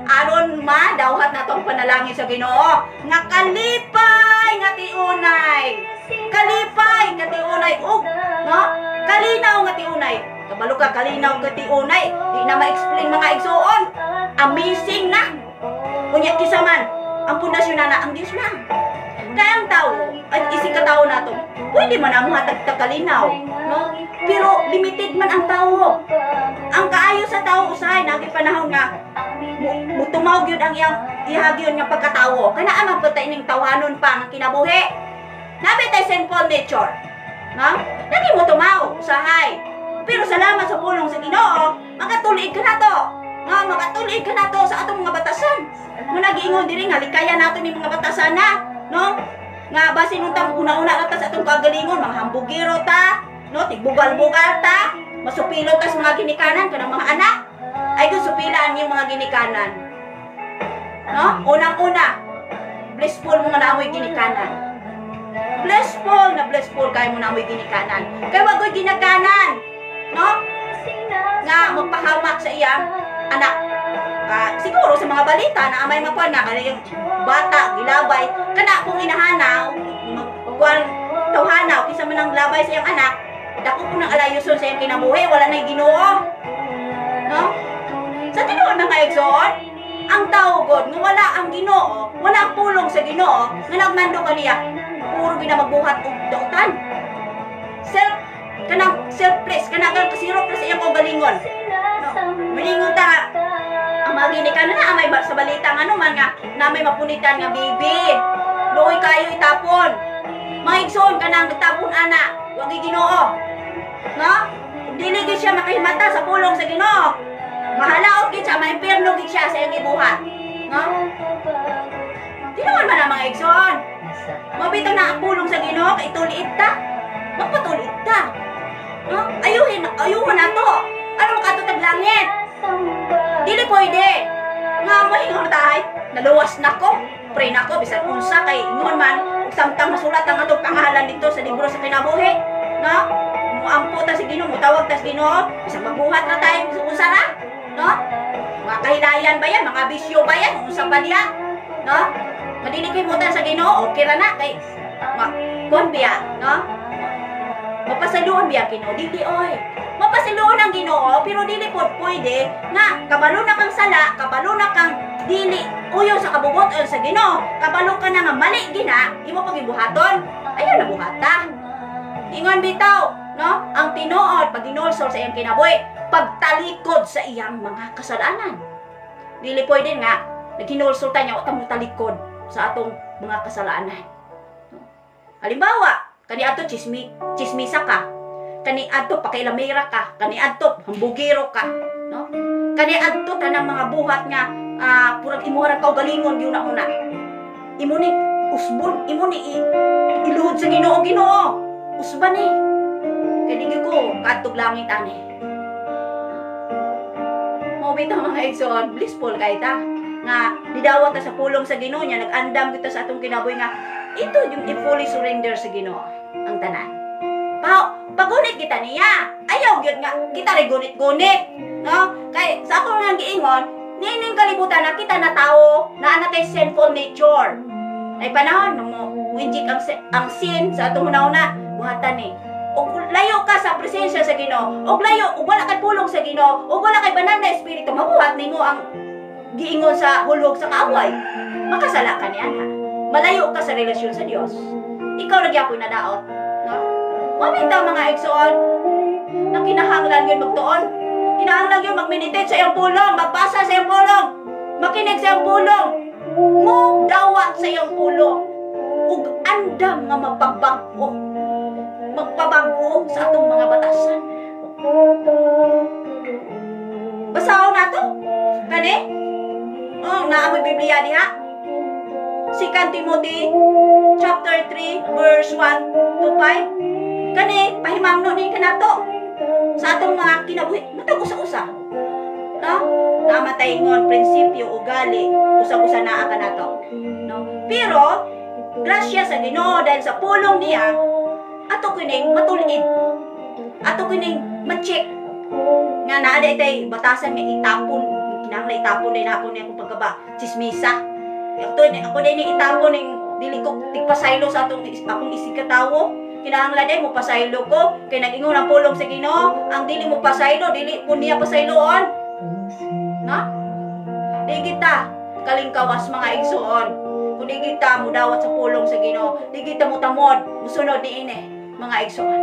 [SPEAKER 2] Aron madawhat natong panalangin sa Ginoo nga kalipay nga tiunay. Kalipay nga tiunay ug, no? Kalinaw nga tiunay. Kabalo ka kalinaw nga tiunay, di na ma-explain mga igsoon. Amazing na. Unya kisa man, ang pundasyon na ang Dios na. Kaya ang tao, at isig katao nato, pwede man ang hatag kalinaw, no? Pero limited man ang tao. Ang kaayo sa tao usahay nagi panahon nga mutumaw gyud ang iyang ihagyon nga pagkatawo. Kana ang magpatay ning tawhanon pa nga kinabuhi. Nabi tay sinful nature. No? Nagi mo tumaw usahay. Pero salamat sa pulong sa Ginoo, makatulid ka nato. No, makatulid ka nato sa atong mga batasan. Mo nagiingon diri nga likayan nato ning mga batasan na, no? Nga basin untang una-una ra ta sa atong kagalingon, mga hambugiro ta, no? Tigbugal-bugal ta, masupilot ta sa mga ginikanan kanang mga anak. Ay doon supilaan yung mga ginikanan. No? Unang-una, blissful mo na amoy ginikanan. Blissful kayo mo na amoy ginikanan. Kaya wagoy ginikanan. No? Nga magpahamak sa iyang anak. Siguro sa mga balita na amay makuha na kaya yung bata, gilabay. Kana kung inahanaw, magkuhan tawhanaw, kisa man ang labay sa iyang anak, dako po ng alayuson sa iyang kinabuhi, wala na yung Ginoo. No? Sa tinuod mga igsoon, ang tao God nga wala ang Ginoo, wala ang pulong sa Ginoo, nga nagmando kaniya, puro ginamagbuhat og dautan. Selfless, kanang kasirop na sa iyang kaugalingon. No? Malingon ta, ang mga ginikanan na amay sa balita nga naman nga na may mapunitan nga baby. Luoy kayo itapon. Mga igsoon kanang nagtapon ana, wag Ginoo. No? Dili gid siya makahimata sa pulong sa Ginoo. Mahalaot gid siya, maimpierno gid siya sa iyang gibuhat. No? Di naman man ang mga igsoon. Mabitaw na ang pulong sa Ginoo kay tuliit ta. Magpatuliit ta. No? Ayuhin na to. Ano makatutag langit? Dili pwede. Nga mahingon tayo. Naluwas na ko. Pray na ko bisan unsa kay ingon man samtang masulat ang atong pangalan dito sa libro sa kinabuhi. No? Muampo ta sa Ginoo, mutawag ta sa Ginoo, bisan magbuhat na tayo bisan unsa ra. No? Mga kahilayan ba yan? Mga bisyo ba yan? Unsa pa diya? No? Madinig mo ta sa Ginoo, okay ra na kay kuan biya, no? Mapasaluon biya Ginoo, dili oy. Mapasaluon ang Ginoo, pero dili pod pwede nga kabalo na kang sala, kabalo na kang dili uyo sa kabubuton sa Ginoo, kabalo ka na nga mali gina, imo pagibuhaton. Ayaw na buhata. Ingon bitaw, no? Ang tinuod pag ginulsol sa iyang kinabuhi, pagtalikod sa iyang mga kasalanan. Dili pwede nga naghinulsol ta nya wa ta talikod sa atong mga kasalanan. Halimbawa, kani ato chismisa ka, kani ato pakailamira ka, kani ato hambugiro ka, no? Kani ato tanang mga buhat nga purag imuharang kaugalingon gyud una. Imo ni usbon, imo ni iluhod sa Ginoo, usban eh. Kani ko kadtog langit ani. Mo bitaw mga igsoon, blissful kay ta nga nidawat ta sa pulong sa Ginoo nya, nag-andam kita sa atong kinabuhi nga ito yung i-fully surrender sa Ginoo ang tanan. Pagunit kita niya. Ayaw gyud nga kita ray gunit-gunit, no? Kay sa ako nga giingon, nining kalibutan na kita na tao na ana tay sinful nature. Ay panahon mo injik ang sin sa atong una-una buhatan ni. Og layo ka sa presensya sa Ginoo, og layo og wala kay pulong sa Ginoo, og wala kay banal na espiritu, mabuhat nimo ang giingon sa hulog sa kaaway. Makasala ka ni ana. Malayo ka sa relasyon sa Dios. Ikaw ra gyapon na daot, no? Mamita mga igsoon, na kinahanglan yun magtuon. Kinahanglan yun mag-meditate sa iyong pulong, magbasa sa iyong pulong, makinig sa iyong pulong, mudawat sa iyong pulong, ug andam nga magpabago sa atong mga batasan. Basahon nato, kani? Naamoy Biblia diha. 2 Timothy chapter 3 verse 1 to 5. Kani pahimangno ni kanato sa atong mga kinabuhi matag usa-usa. No? namatay ingon prinsipyo ugali usag-usa naa kanato. No? Pero grasya sa Ginoo dahil sa pulong niya ato kining matulid. Ato kining ma-check nga naa day batasan nga itapon kinahanglan itapon din ako ni akong pagkaba chismisa. Ako din ni itapon ning dili ko tigpasaylo sa akong isig katawo. Kinahanglan day mo pasaylo ko kay nag-ingon ang pulong sa Ginoo ang dili mo pasaylo dili po niya pasayloon. Na? Di kita kalingkawas mga igsoon. Kung di kita mo dawat sa pulong sa Ginoo, di kita mo tamod, musunod niini mga igsoon.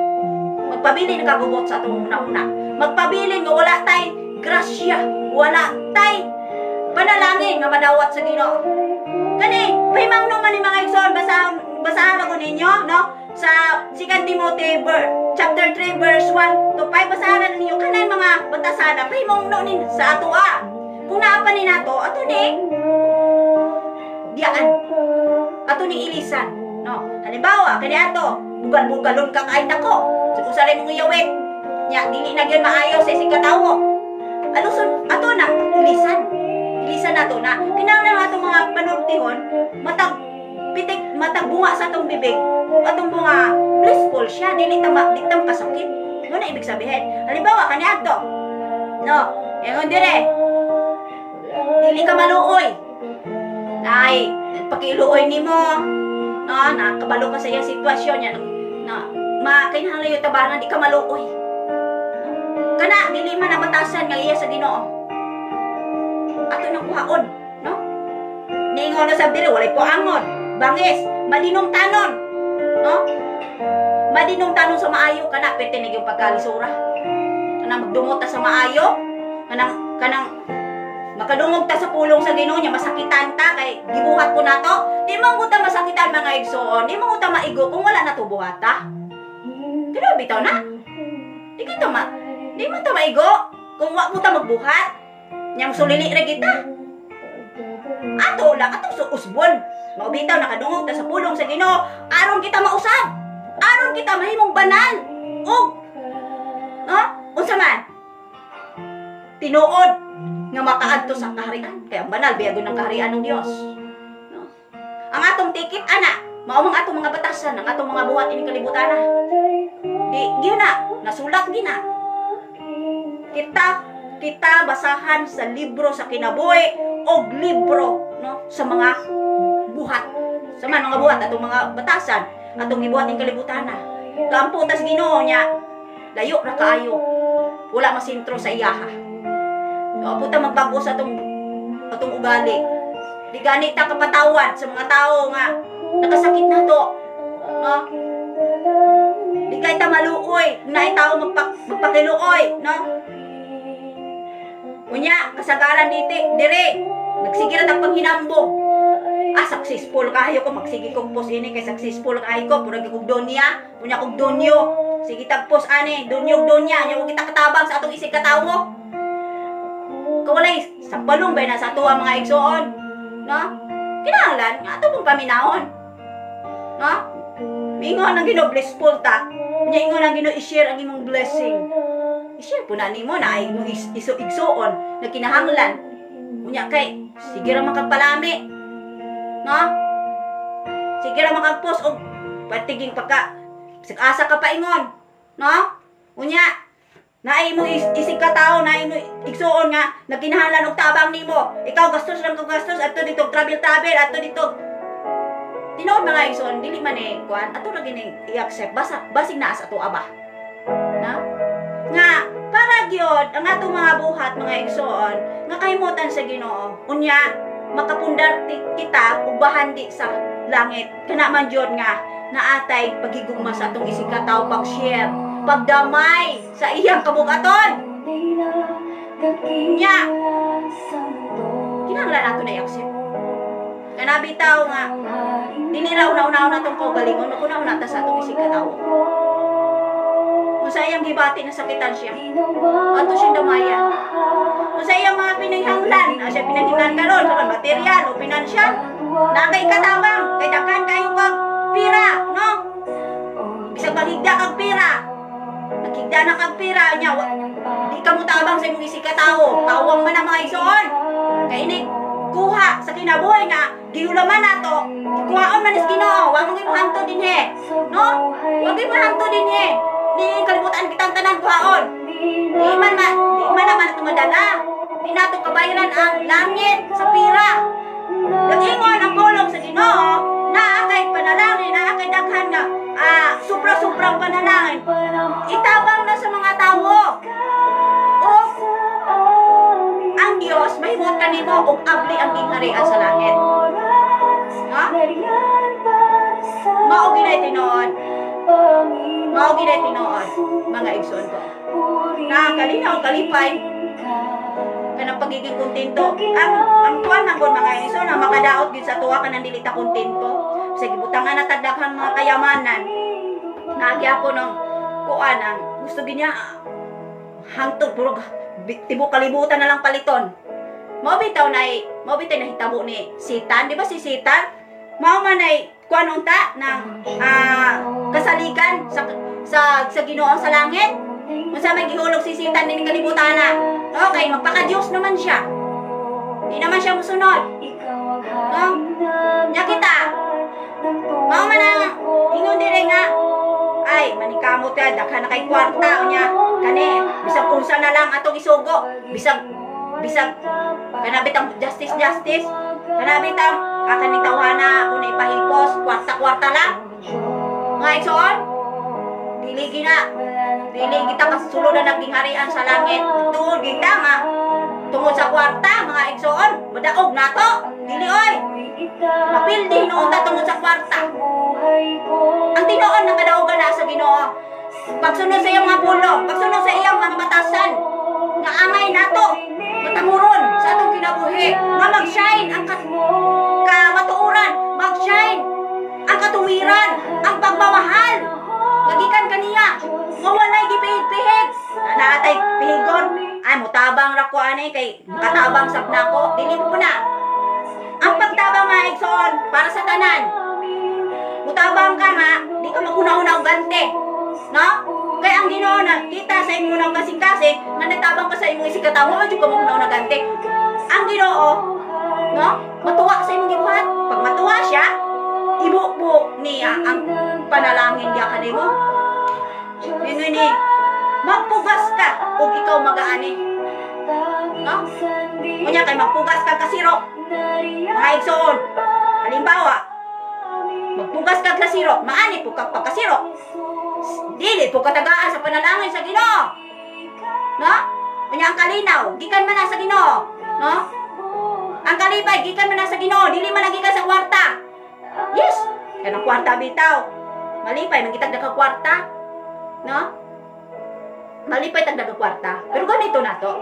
[SPEAKER 2] Magpabilin na kagubot sa atong una-una. Magpabilin nga wala tay grasya, wala tay panalangin nga madawat sa Ginoo. Kani, pahimangno man ni mga igsoon, basahan ako ninyo, no? Sa 2 Timothy chapter 3 verse 1 to 5 basahan ninyo kanay mga batasana pahimangno nin sa ato kung naapa ni nato ato ni diaan ato ni ilisan, no? Halimbawa kani ato bugal-bugalon ka kahit ako usalay mong iyawit nya dili na gyud maayo sa isig katawo ano son ato na ilisan nato na kinahanglan ato mga panultihon matag bunga sa atong bibig atong bunga blissful siya dili tam kasakit mo na ibig sabihin halimbawa kani ato no ingon dire dili ka maluoy ay pakiluoy nimo no nakabalo ka sa iyang sitwasyon nya na kinahanglan yung tabanan di ka maluoy kana dili man nabatasan nga iya sa Ginoo ato nang kuhaon no niingon na sab dire walay kuangon bangis madinong tanon no madinong tanon sa maayo kana pwede na yung pagkalisura kanang magdumot ta sa maayo kanang makadungog ta sa pulong sa Ginoo nya masakitan ta kay gibuhat ko nato di mo ta masakitan mga igsoon di mo ta maigo kung wala na to buhata kaya bitaw na di mo ta maigo kung wa mo ta magbuhat nya sulili ra kita ato lang atong usbon maubitaw nakadungog ta sa pulong sa Ginoo aron kita mausab aron kita mahimong banal ug no unsa man tinuod nga makaadto sa kaharian kay ang banal biyagon ng kaharian ng Dios no ang atong tikit ana mao ang atong mga batasan ang atong mga buhat ining kalibutan di gina nasulat gina kita basahan sa libro sa kinabuhi og libro no sa mga buhat sa mga buhat atong mga batasan atong gibuhat ing kalibutan kampo tas Ginoo nya layo ra kaayo wala masintro sa iyaha no puta magbago sa atong ugali di gani ta kapatawad sa mga tao nga nakasakit nato no di kay ta maluoy naay tao magpakiluoy no unya kasagaran dire nagsigiran ang panghinambog successful kayo ko magsige kog post ini kay successful kayo ko pura kog donya punya kog donyo sige tag post ani donyo donya nya kita katabang sa atong isig katawo kawalay sa balong bay na sa tuwa mga igsoon no kinahanglan nga ato mong paminahon no ingon ang Ginoo blissful ta nya ingon ang Ginoo i-share ang imong blessing i-share po na nimo na ay imong igsoon na kinahanglan unya kay sige ra makagpalami no? Sige ra makag-post og patiging pagka asa ka paingon, no? Unya, naay mo isig ka tao, naay mo igsuon nga nagkinahanglan og tabang nimo. Ikaw gastos lang kag gastos adto dito travel adto dito. Tinuod mga igsuon, dili man kuan, ato lagi ning i-accept basig na sa ato aba. Na? Nga para gyud ang atong mga buhat mga igsuon nga kahimutan sa Ginoo. Unya makapundar kita ug bahandi sa langit kana man jud nga naatay paghigugma sa atong isig katawo pag-share pagdamay sa iyang kabugaton nya kinahanglan nato na i-accept kana bitaw nga dili ra una-una natong kaugalingon una ta sa atong isig katawo kung sa iyang gibati na sakitan siya ato siya damayan kung sa iyang mga pinanghanglan siya pinanghinan karon sa material o pinansyal nakay katabang kay daghan kayo kag pira no bisag paghigda kag pira Nagkigda na kag pira nya. Di ka mo tabang sa imong isika tao. Tawang man ang mga igsoon. Kay ini kuha sa kinabuhi nga gihulaman nato. Kuhaon man is Ginoo, wa mo hanto dinhi. No? Wa mo hanto dinhi. Di kalibutan kitang tanan kuhaon. Di man naman ito madala. Di nato kabayaran ang langit sa pira. Nag-ingon ang pulong sa Ginoo na kay panalangin, na kay daghan nga supra-suprang panalangin. Itabang na sa mga tao. O ang Dios mahimot kanimo og abli ang gingharian sa langit. Ha? Mao ginay tinuod. Mao ginay tinuod, mga igsoon ko. Nakakalinaw kalipay kanang pagiging kontento. Ang tuwan ng mga igsoon na makadaot gid sa tuwa kanang dili ta kontento. Sige butangan na tagdaghang mga kayamanan. Naagi ako nung kuan ang gusto ginya hangtod puro tibok kalibutan na lang paliton. Mao bitaw na hitabo ni Sitan, di ba si Sitan? Mao man ay kuan unta ng kasaligan sa Ginoo sa langit. Unsa may gihulog si Sitan ning kalibutan na. Okay, magpaka-Dios naman siya. Di naman siya musunod. No? Nya kita. Mao man ang ingon dire nga ay manikamot ya daghan na kay kwarta nya kani bisag unsa na lang atong isugo bisag kanabit ang justice kanabit ang kaning tawhana kun ipahipos kwarta lang mga igsoon dili kita kasulod na nagingharian sa langit tungod kita nga tungod sa kwarta mga igsoon madaog nato dili oy mapildi hinuunta tungod sa kwarta. Ang tinuod na kadaugan na sa Ginoo. Pagsunod sa iyang mga pulong, pagsunod sa iyang mga batasan, nga angay nato, matamuron sa atong kinabuhi, nga mag-shine ang kamatuoran, mag-shine ang katuwiran, ang pagmamahal. Gagikan kaniya, nga walay gipihig-pihig, naatay pihigon, ay mutabang ra ko ani kay katabang sab nako, dili po na. Ang pagtabang mga igsoon para sa tanan. Mutabang ka nga, di ka maguna-una og gante. No? Kaya ang Ginoo na kita sa imong unang kasing-kasing, nga natabang ka sa imong isikataw, mo jud ka maguna-una gante. Ang Ginoo, no? Matuwa sa imong gibuhat. Pag matuwa siya, ibubo niya ang panalangin niya kanimo. Ngini, magpugas ka ug ikaw magaani. No? Kunya kay magpugas ka kasiro. Mga igsoon. Halimbawa, magpugas ka kasiro, maani po ka pagkasiro. Dili po katagaan sa panalangin sa Ginoo. No? Kanya ang kalinaw, gikan man na sa Ginoo. No? Ang kalipay, gikan man na sa Ginoo, dili man nagikan sa kwarta. Yes, kanang kwarta bitaw. Malipay, magitag ka kwarta. No? Malipay tagdag ka kwarta. Pero ganito na to.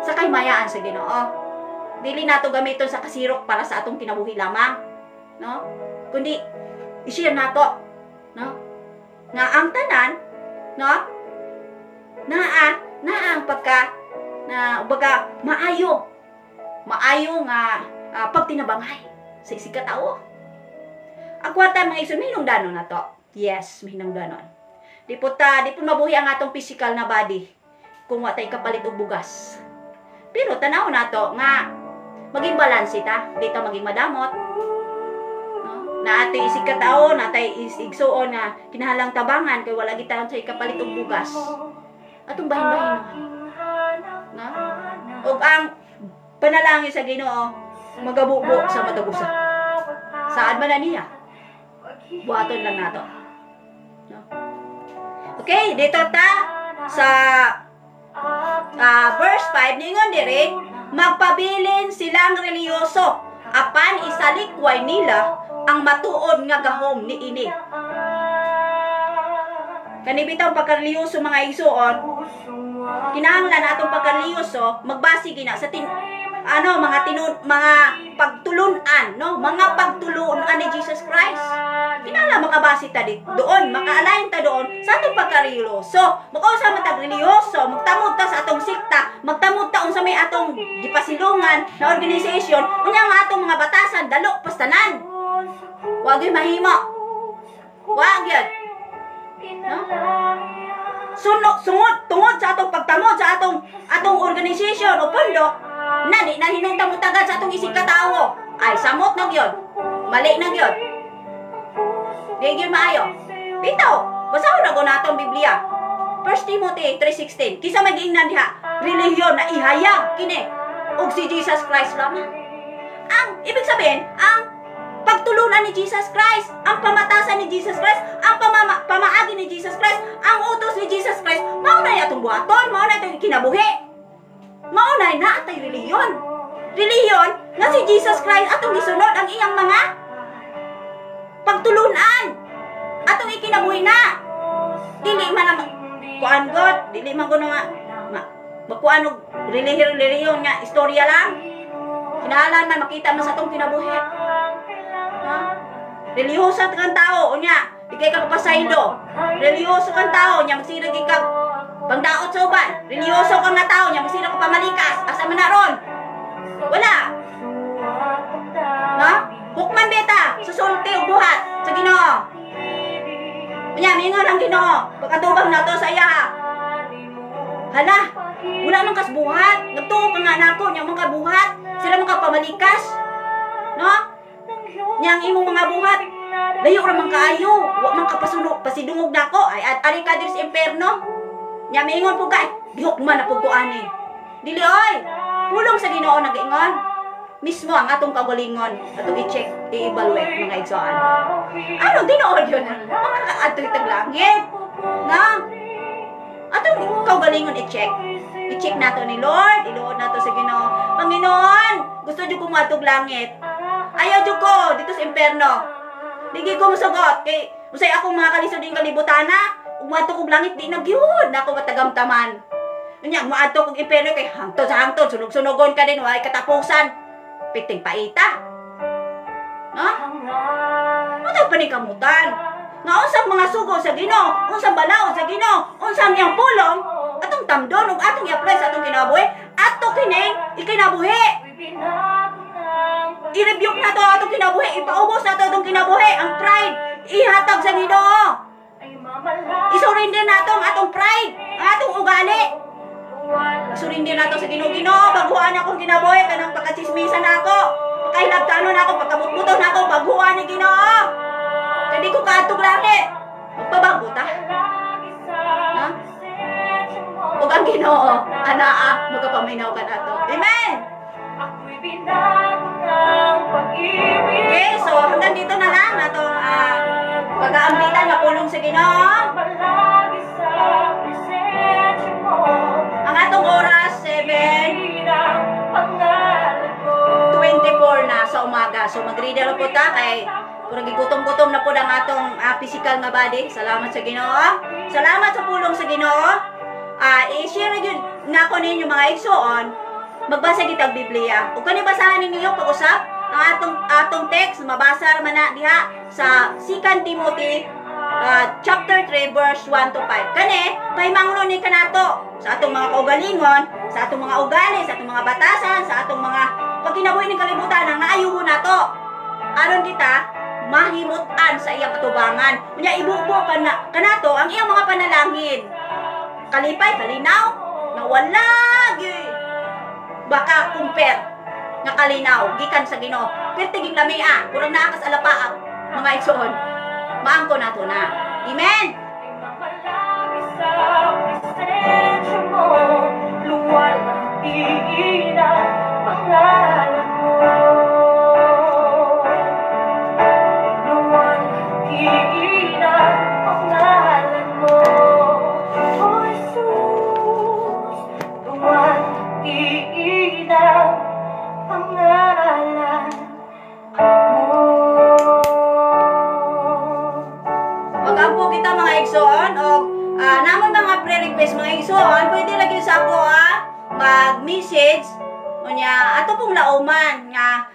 [SPEAKER 2] Sa kaymayaan sa Ginoo. Dili nato gamiton sa kasirok para sa atong kinabuhi lamang. No? Kundi i-share nato, no? Nga ang tanan, no? Naa ang pagka na baga maayo nga pagtinabangay sa isika tao. Ang kwarta mga igsoon minong danon nato. Yes, minong danon. Di po mabuhi ang atong physical na body kung wa tay kapalit og bugas. Pero tanaw nato nga maging balanse ta, di ta maging madamot. Na ato isig katao, na tay igsuon nga kinahanglang tabangan kay wala gitaon sa ikapalit og bugas. Atong bahin-bahin no? Og ang panalangin sa Ginoo magabubo sa matagusa. Saan man na niya? Buhaton lang nato. No? Okay, dito ta sa verse 5 ningon diri, magpabilin silang reliyoso apan isalikway nila ang matuod nga gahom ni ini. Kanibitaw pagkareliyoso mga igsuon, kinahanglan atong pagkareliyoso magbase gina sa mga pagtulunan, no? Mga pagtulunan ni Jesus Christ. Kinahanglan makabase ta doon, maka-align ta doon sa atong pagkareliyoso. Makausap man tag reliyoso, magtamod ta sa atong sikta, magtamod ta unsa may atong gipasilungan na organisasyon, unya nga atong mga batasan dalo pastanan. Wag yung mahimo. Wag yun. No? tungod sa atong pagtamod sa atong organisasyon o pundok, na di na hinungta mo tagad sa atong isig katawo. Ay, samot na gyud. Mali na gyud. Di gyud maayo. Bitaw, basahon na ko na atong Biblia. 1 Timothy 3:16. Kisa mag-ingnan diha, relihiyon na ihayag kini og si Jesus Christ lamang. Ang ibig sabihin, ang pagtulunan ni Jesus Christ, ang pamatasan ni Jesus Christ, ang pamaagi ni Jesus Christ, ang utos ni Jesus Christ, maunay atong buhaton, maunay atong kinabuhi. Maunay na atay relihiyon. Relihiyon nga si Jesus Christ atong gisunod ang iyang mga pagtulunan. Atong ikinabuhi na. Dili man na kuan God, dili man kuno nga makuan og relihiyon nga istorya lang. Kinahanglan man makita man sa atong kinabuhi. Ha? Relihiyoso kang tao unya, di kay ka papasaylo. Relihiyoso kang tao nya magsirag ka pangdaot sa uban. Relihiyoso kang nga tao nya magsirag ka pamalikas. Asa man na ron? Wala. Ha? Hukman beta, susulti og buhat sa Ginoo. Unya mingon ang Ginoo, pagkatubang nato sa iya. Hala, wala man kas buhat. Nagtuo ka nga nako nya mga buhat. Sila mga pamalikas. No? Yang imong mga buhat, layo ra man kaayo, wa man ka pasidungog nako ay ari ka diri sa impierno. Nya miingon pud kay, gihukman na pud ko ani. Dili oy, pulong sa Ginoo nag-ingon. Mismo ang atong kagalingon, atong i-check, i-evaluate mga igsoon. Ano tinuod yun? Mga atong taglangit. Na? Atong kagalingon i-check. I-check nato ni Lord, iluod nato sa Ginoo. Panginoon, gusto jud ko matog langit. Ayaw jud ko dito sa impierno. Digi ko musugot kay usay akong mga kalisod ing kalibutana, ug maadto kog langit di na gyud nako matagamtaman. Unya maadto kog impierno kay hangtod sa hangtod sunog-sunogon ka din way katapusan. Piting paita. No? Ano pa ni kamutan? Nga unsang mga sugo sa Ginoo, unsang balaod sa Ginoo, unsang iyang pulong, atong tamdon ug atong i-apply sa atong kinabuhi, ato kining ikinabuhi. I-rebuke na to atong kinabuhi, ipaubos na to atong kinabuhi, ang pride, ihatag sa Ginoo. Isurrender na atong pride, ang atong ugali. Isurrender na to sa Ginoo. Ginoo, baguhan akong kinabuhi, kanang pagkatsismisan na ako, pagkailabtano na ako, pagkamutmuto na ako, baguhan ni Ginoo. Hindi ko kaatog langit. Magpabago ta. Ha? Huwag ang Ginoo, anaa, magapaminaw ka na to. Amen! Okay, so hanggang dito na lang natong pag-aambitan na pulong sa Ginoo. Ang atong oras 7:24 na sa umaga. So mag-reader na po ta kay purang gigutom-gutom na po ang atong physical nga body. Salamat sa Ginoo. Salamat sa pulong sa Ginoo. I-share gyud nako ninyo mga igsoon. Magbasa kita og Biblia. Ug kani basahan ninyo pag-usap ang atong text mabasa man na diha sa 2 Timothy chapter 3 verse 1 to 5. Kani pahimangno ni kanato sa atong mga kaugalingon, sa atong mga ugali, sa atong mga batasan, sa atong mga pagkinabuhi ning kalibutan ang naayuhon nato. Aron kita mahimutan sa iyang katubangan. Unya ibubo kanato ang iyang mga panalangin. Kalipay, kalinaw, na wala baka compare nga kalinaw gikan sa Ginoo. Pertiging lamia, kurang naa kas alapaak mga igsoon. Maangko nato na. Amen. Magampo kita mga igsoon o namon mga pre-request mga igsoon, pwede lagi sa ako mag-message unya ato pong lauman nga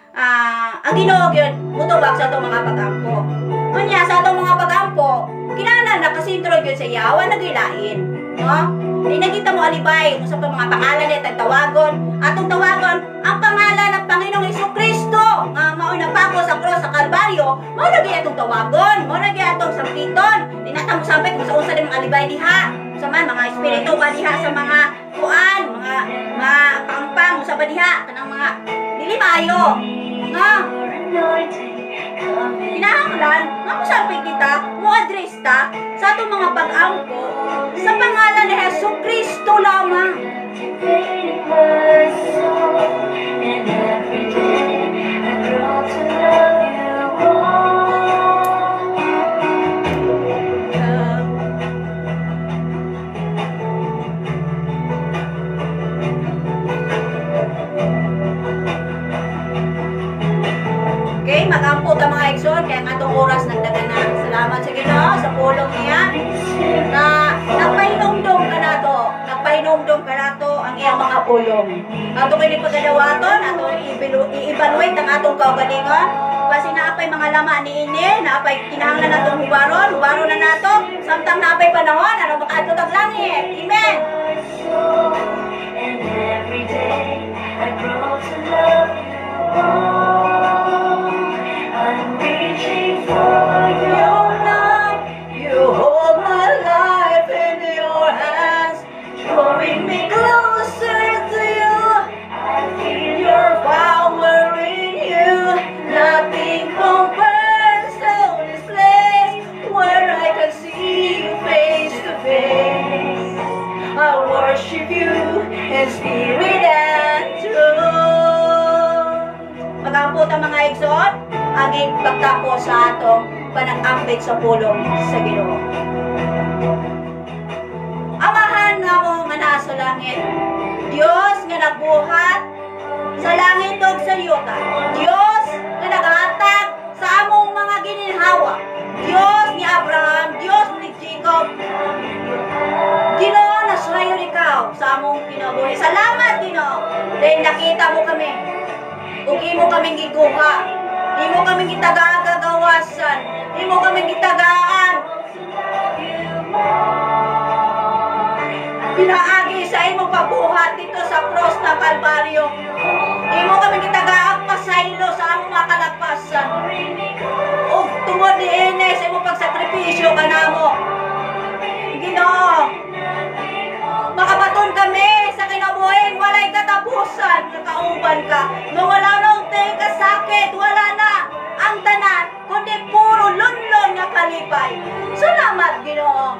[SPEAKER 2] ang Ginoo gyud mutubag sa atong mga pagampo. Unya sa atong mga pagampo, kinahanglan na kasintro gyud sa yawa nagilain, no? Di nakita mo alibay sa mga pangalan ni tawagon. Atong tawagon ang pangalan ng Panginoong Hesukristo nga mao nagpako sa cross sa Kalbaryo. Mao na gyud atong tawagon, mao na gyud atong sampiton. Di na ta mo sampit kung sa usa din mga alibay diha. sa mga espiritu ba diha sa mga kuan, mga pangpang sa badiha kanang mga dili maayo nga kinahanglan nga musapit kita mo address ta sa atong mga pag-angko sa pangalan ni Jesucristo lamang. Okay, magampo ta mga igsoon kaya nga itong oras nagdaganan. Salamat sa Ginoo sa pulong niya na nagpahinumdum ka nato. Nagpahinumdum ka nato ang iyang mga pulong. Ato kini pagadawaton, ato i-evaluate ang atong kaugalingon. Kasi naapay mga laman ni ini, naapay kinahanglan natong hubaron na nato. Samtang naapay panahon, ano makaadto tag langit. Amen. And every day I grow to love you. I'm reaching for your love. You hold my life in your hands, drawing me closer to you. I feel your power in you. Nothing compares to this place where I can see you face to face. I worship you in spirit and truth. Magambot ang mga igsoon ang pagtapos sa atong panag-ambit sa pulong sa Ginoo. Amahan nga mo nga naa sa langit, Dios nga nagbuhat sa langit ug sa yuta, Dios nga naghatag sa among mga gininhawa, Dios ni Abraham, Dios ni Jacob. Ginoo, nasayon ikaw sa among kinabuhi. Salamat Ginoo dahil nakita mo kami ug imo kaming gikuha. Imo kaming gitagagawasan. Imo kaming gitagaan. Pinaagi sa imo pagbuhat dito sa cross ng Kalbaryo. Imo kaming gitagaang pasaylo sa among mga kalagpasan. O tungod ni Ines, imo pagsakripisyo ka namo. Ginoo, makabaton kami sa kinabuhin, walay katapusan, nakauban ka. No wala nang kasakit, wala na ang tanan, kundi puro lunlon nga kalipay. Salamat Ginoo.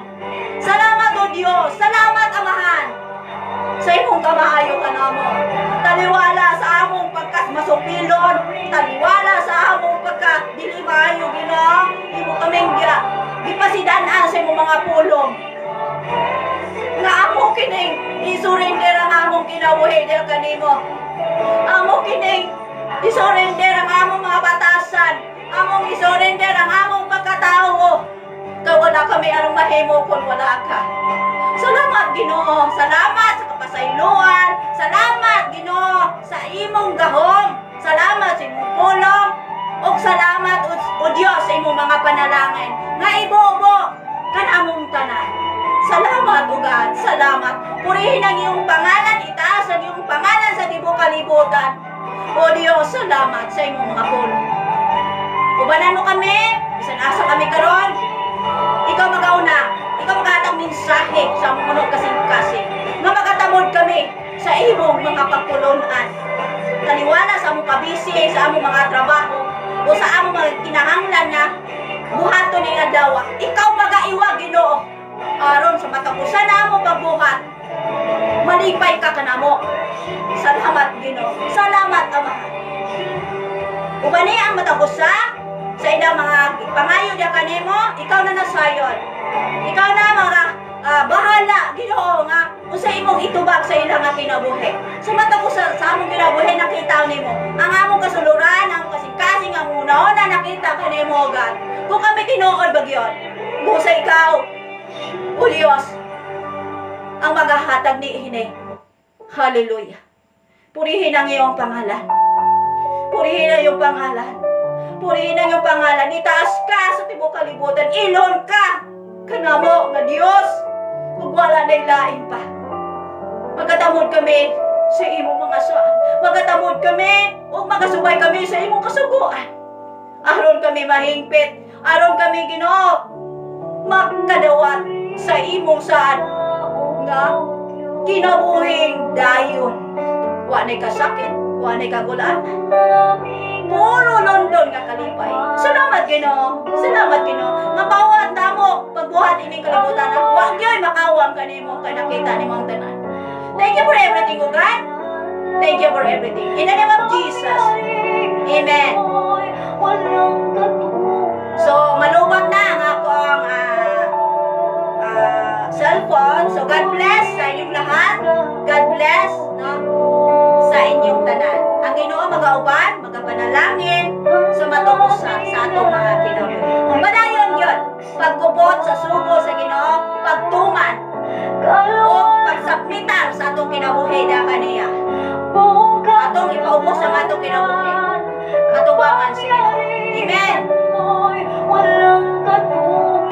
[SPEAKER 2] Salamat o Dios. Salamat Amahan. Sa imong kamaayo ka namo. Taliwala sa among pagkasmasupilon, taliwala sa among pagka-dili maayo Ginoo. Imo kaming gipasidan-an sa imong mga pulong. Nga amo kining isurrender ang among kinabuhi dahil kanimo. Amo kining isurrender ang among mga batasan. Among isurrender ang among pagkatao. Kaya wala kami anong mahimo kung wala ka. Salamat Ginoo. Salamat sa kapasayloan. Salamat Ginoo sa imong gahom. Salamat sa imong pulong. O salamat o Dios sa imong mga panalangin. Nga ibobo kanamong tanan. Salamat o God. Salamat. Purihin ang iyong pangalan. Itaas ang iyong pangalan sa tibok kalibutan. O Diyos, salamat sa imong mga pulong. Ubanan mo kami. Bisan asa kami karon. Ikaw magauna. Ikaw maghatag mensahe sa mga kasing-kasing. Nga magatamod kami sa imong mga pagpulunan. Taliwala sa among kabisi, sa among mga trabaho, o sa among mga kinahanglan na buhaton ni adlaw. Ikaw magaiwag Ginoo. Aron sa matapusan na among pagbuhat, malipay ka kanamo. Salamat Ginoo. Salamat Amahan. Ubani ang matapusa sa ilang mga pangayo diya kanimo, ikaw na nasayon. Ikaw na mga bahala Ginoo nga usa imong itubag sa ilang nga kinabuhi. Sa matapusa sa among kinabuhi nakita nimo ang among kasuluran, ang kasing-kasing ang una-una nakita kanimo God. Kung kami tinuod bagyon, kung sa ikaw o Diyos ang maghahatag ni hini. Hallelujah. Purihin ang iyong pangalan. Purihin ang iyong pangalan. Purihin ang iyong pangalan. Itaas ka sa tibok kalibutan. Ilon ka. Kanamo nga Diyos. Kung wala na lain pa. Magatamod kami sa imong mga saan. Magatamod kami o magasubay kami sa imong kasuguan. Aron kami mahingpit. Aron kami Ginoo magkadawat sa imong saan nga kinabuhing dayon. Wa na'y kasakit, wa na'y kagulaan. Puro London nga kalipay. Salamat Ginoo. Salamat Ginoo. Nga bawat damo pagbuhat ining kalibutan, wa gyud makawang kanimo kay nakita nimo ang tanan. Thank you for everything, O God. Thank you for everything. In the name of Jesus. Amen. So, maluwag na ang akong cellphone. So, God bless sa inyong lahat. God bless, no, sa inyong tanan. Ang Ginoo magauban, magapanalangin, sa matukusan sa atong mga kinabuhi. Madayon yun, pagkubot sa sugo sa Ginoo, pagtuman, o pagsubmitar sa atong kinabuhi na kaniya. Atong ipaubos ang atong kinabuhi. Katubangan sa Ginoo. Amen. Walang sa buong